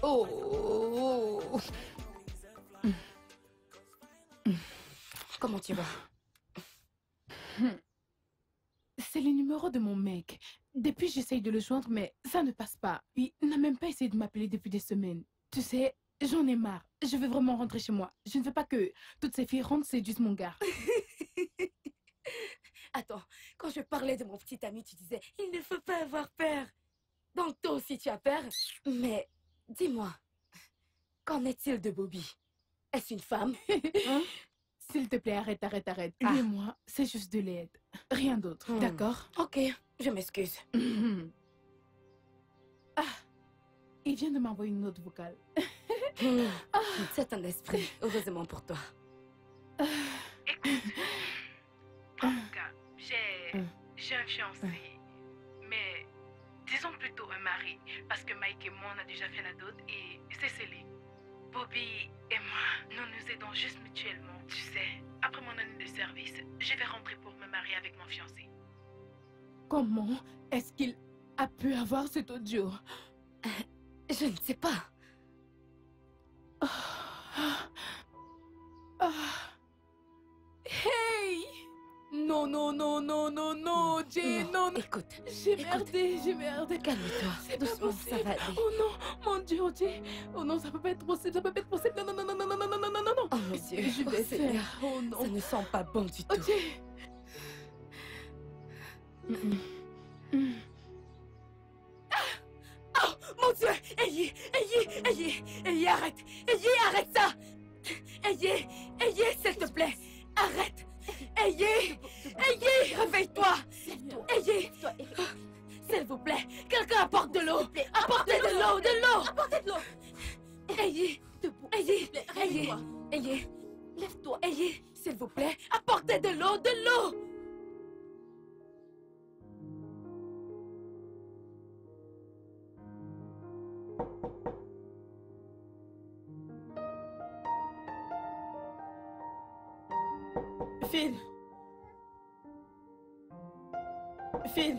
Oh. Comment tu vas? C'est le numéro de mon mec. Depuis, j'essaye de le joindre, mais ça ne passe pas. Il n'a même pas essayé de m'appeler depuis des semaines. Tu sais, j'en ai marre. Je veux vraiment rentrer chez moi. Je ne veux pas que toutes ces filles rentrent séduisent mon gars. Attends, quand je parlais de mon petit ami, tu disais « Il ne faut pas avoir peur ». Donc toi aussi tu as peur. Mais dis-moi, qu'en est-il de Bobby? Est-ce une femme? Hein? S'il te plaît, arrête. Lui et moi, c'est juste de l'aide. Rien d'autre, d'accord? Ok, je m'excuse. Ah, il vient de m'envoyer une note vocale. C'est un esprit, heureusement pour toi. En tout cas, j'ai un fiancé, mais disons plutôt un mari, parce que Mike et moi, on a déjà fait la dot et c'est scellé. Bobby et moi, nous nous aidons juste mutuellement. Tu sais, après mon année de service, je vais rentrer pour me marier avec mon fiancé. Comment est-ce qu'il a pu avoir cet audio? Je ne sais pas. Hey! Non, Jay, non. Écoute, j'ai merdé. Calme-toi, C'est pas doucement, possible. ça va aller. Oh non, mon Dieu, Jay. Oh non, ça peut pas être possible, non. Oh mon Dieu, Je vais Seigneur, faire. Oh non. ça ne sent pas bon du tout. Jay. Oh mon Dieu, Ayez, arrête. Ayez, arrête ça. Ayez, plaît, apportez de l'eau, de l'eau. Apportez de l'eau. Ayez, debout. Ayez, ayez, ayez. Lève-toi, ayez, s'il vous plaît, apportez de l'eau, de l'eau. Phil. Phil.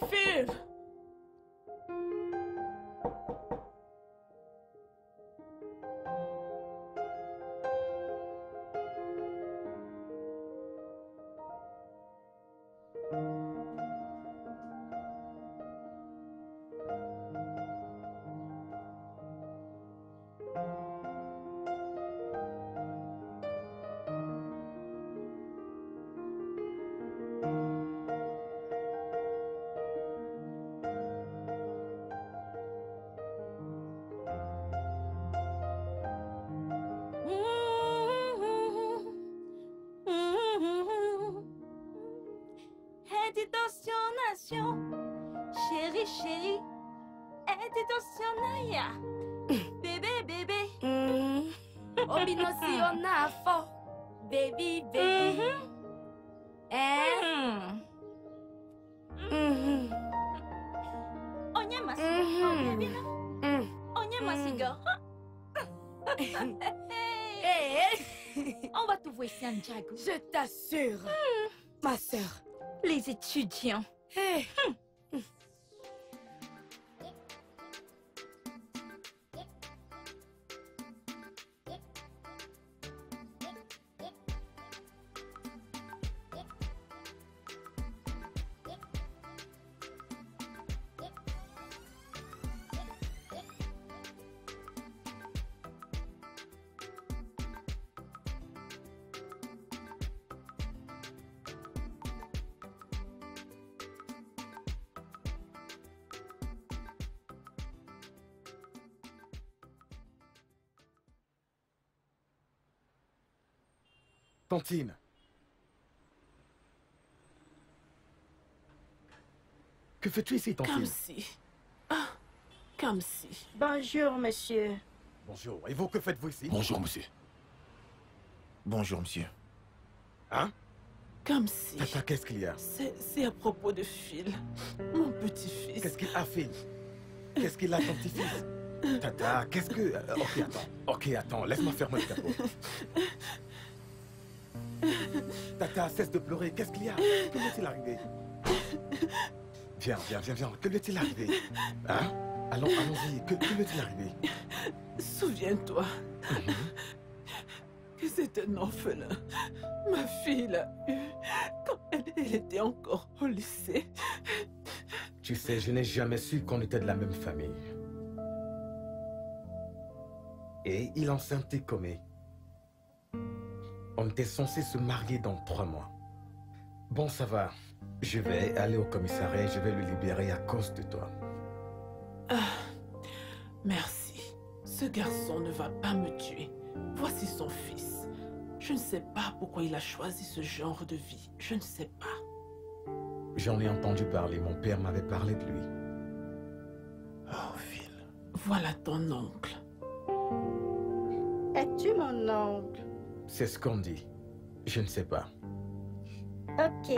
Phil. Attention, chérie, chérie. Attention, Naya. Bébé, bébé. Obinosiona fo. Baby, baby. Onye masi. Onye masi, on va te voir ici, Ndiago. Je t'assure, ma sœur. Les étudiants. Tantine. Que fais-tu ici, Tantine? Comme si. Ah, comme si. Bonjour, monsieur. Bonjour. Et vous, que faites-vous ici? Bonjour, monsieur. Bonjour, monsieur. Hein? Comme si. Tata, qu'est-ce qu'il y a? C'est à propos de Phil, mon petit-fils. Qu'est-ce qu'il a fait? Qu'est-ce qu'il a, ton petit-fils? Tata, qu'est-ce que... Ok, attends. Ok, attends. Laisse-moi fermer le capot. Tata, cesse de pleurer. Qu'est-ce qu'il y a? Que lui est-il arrivé? Viens. Que lui est-il arrivé? Hein? Allons-y. Que lui est-il arrivé? Souviens-toi que c'est un orphelin. Ma fille l'a eu quand elle était encore au lycée. Tu sais, je n'ai jamais su qu'on était de la même famille. Et il enceintait Comé. On était censé se marier dans 3 mois. Bon, ça va. Je vais aller au commissariat et je vais le libérer à cause de toi. Ah, merci. Ce garçon ne va pas me tuer. Voici son fils. Je ne sais pas pourquoi il a choisi ce genre de vie. Je ne sais pas. J'en ai entendu parler. Mon père m'avait parlé de lui. Oh, Phil. Voilà ton oncle. Es-tu mon oncle? C'est ce qu'on dit. Je ne sais pas. Ok.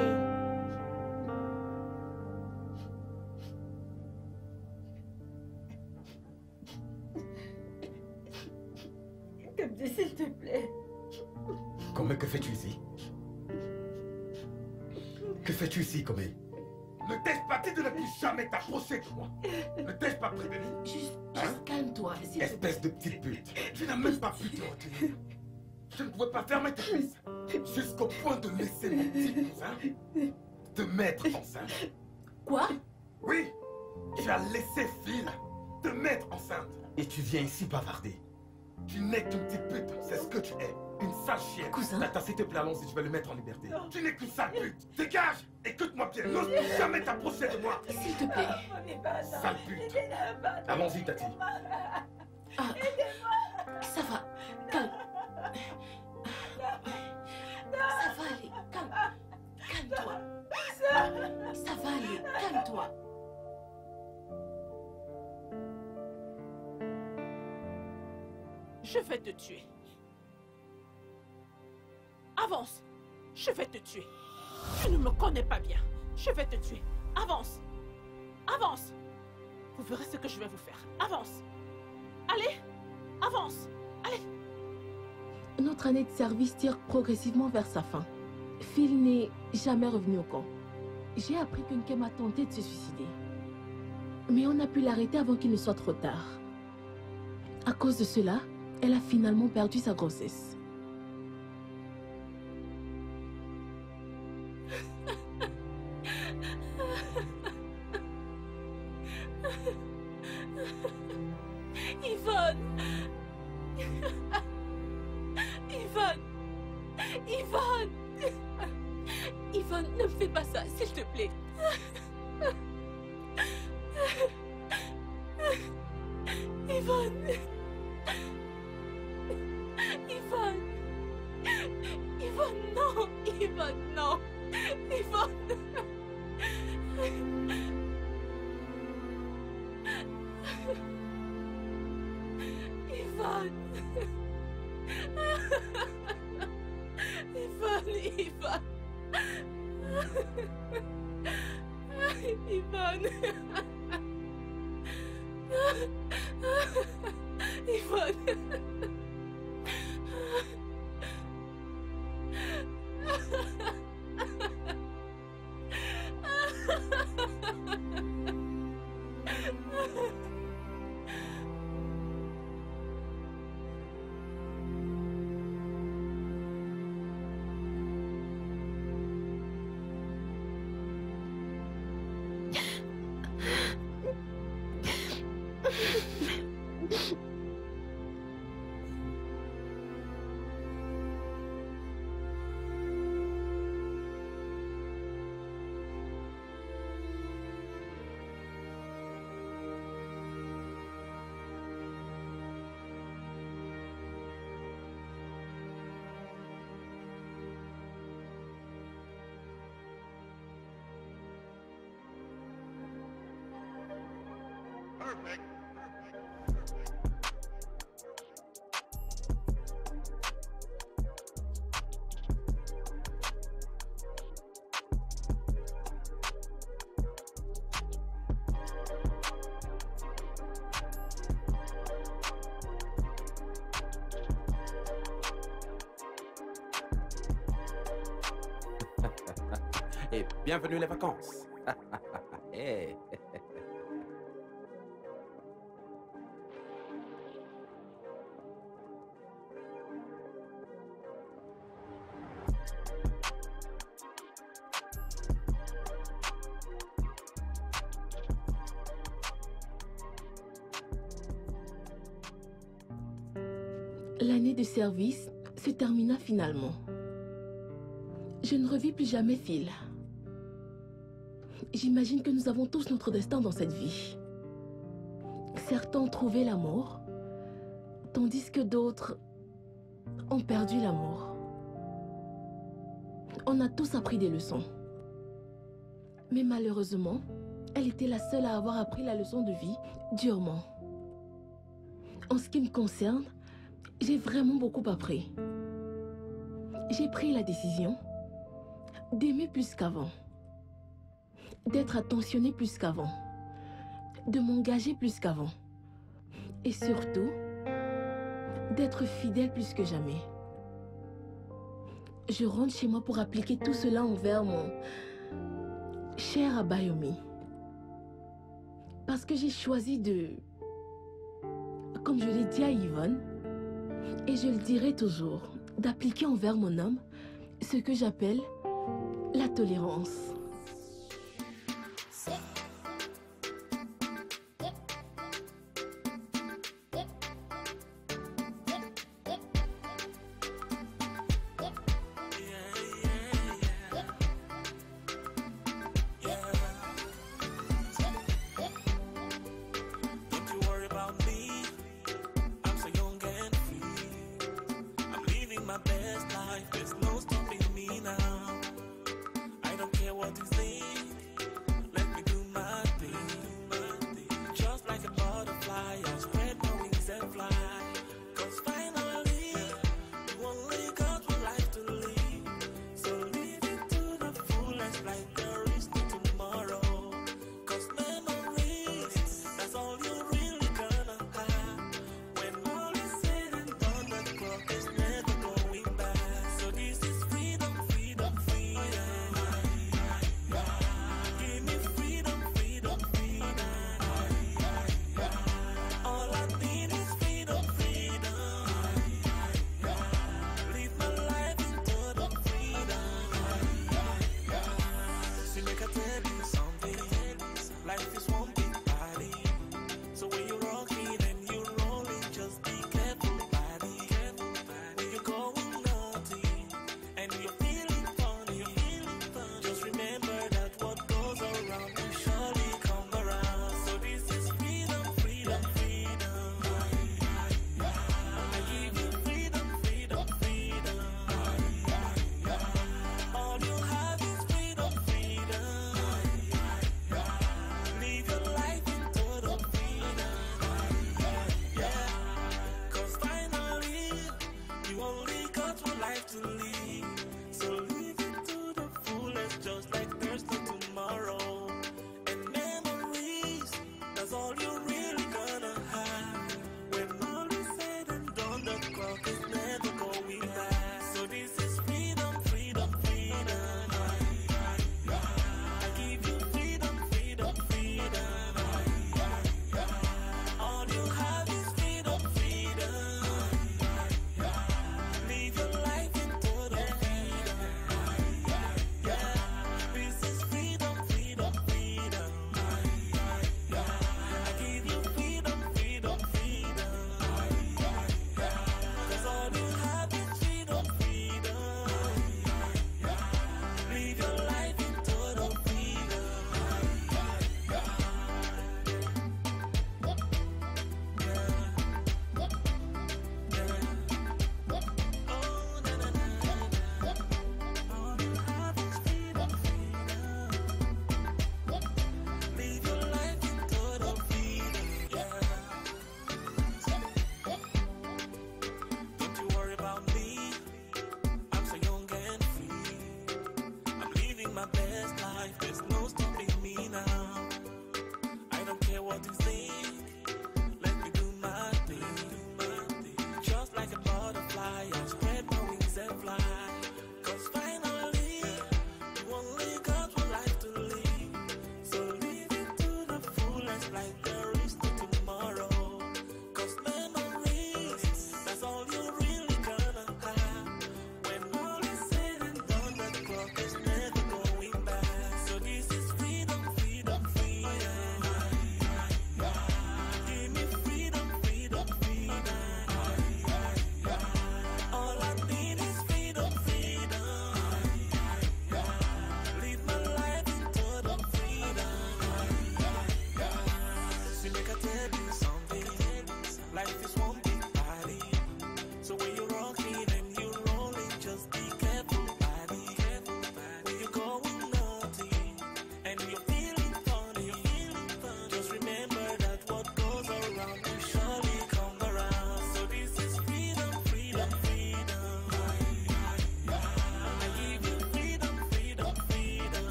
Comme dis, s'il te plaît. Comé, que fais-tu ici? Que fais-tu ici, Comé? Ne t'ai-je pas dit de ne plus jamais t'approcher de moi? Ne t'ai-je pas prévenu? Juste calme-toi, s'il te plaît. Espèce de petite pute. Tu n'as même pas pu te retenir. Je ne pouvais pas fermer tes cuisses jusqu'au point de laisser mon petit cousin te mettre enceinte. Quoi? Oui, tu as laissé Phil te mettre enceinte. Et tu viens ici bavarder. Tu n'es qu'une petite pute, c'est ce que tu es. Une sale chienne. Cousin. Tata, s'il te plaît, allons-y, je vais le mettre en liberté. Tu n'es qu'une sale pute. Dégage. Écoute-moi bien, n'ose jamais t'approcher de moi. S'il te plaît. Sale pute. Allons-y, Tati. Ça va. Calme. Ça va aller. Calme. Calme-toi. Ça va aller. Calme-toi. Je vais te tuer. Avance. Je vais te tuer. Tu ne me connais pas bien. Je vais te tuer. Avance. Avance. Vous verrez ce que je vais vous faire. Avance. Allez. Avance. Allez. Notre année de service tire progressivement vers sa fin. Phil n'est jamais revenu au camp. J'ai appris que Nkem a tenté de se suicider. Mais on a pu l'arrêter avant qu'il ne soit trop tard. À cause de cela, elle a finalement perdu sa grossesse. Yvonne. Yvonne. Yvonne. Yvonne, ne me fais pas ça, s'il te plaît. Yvonne. Yvonne. Yvonne, non. Yvonne, non. Yvonne. Yvonne. Yvonne, Yvonne. Yvonne. Yvonne. Et bienvenue les vacances. Hey. L'année de service se termina finalement. Je ne revis plus jamais Phil. J'imagine que nous avons tous notre destin dans cette vie. Certains ont trouvé l'amour, tandis que d'autres ont perdu l'amour. On a tous appris des leçons. Mais malheureusement, elle était la seule à avoir appris la leçon de vie durement. En ce qui me concerne, j'ai vraiment beaucoup appris. J'ai pris la décision d'aimer plus qu'avant, d'être attentionné plus qu'avant, de m'engager plus qu'avant et surtout d'être fidèle plus que jamais. Je rentre chez moi pour appliquer tout cela envers mon cher Abayomi. Parce que j'ai choisi de, comme je l'ai dit à Yvonne, et je le dirai toujours, d'appliquer envers mon homme ce que j'appelle la tolérance. fi make a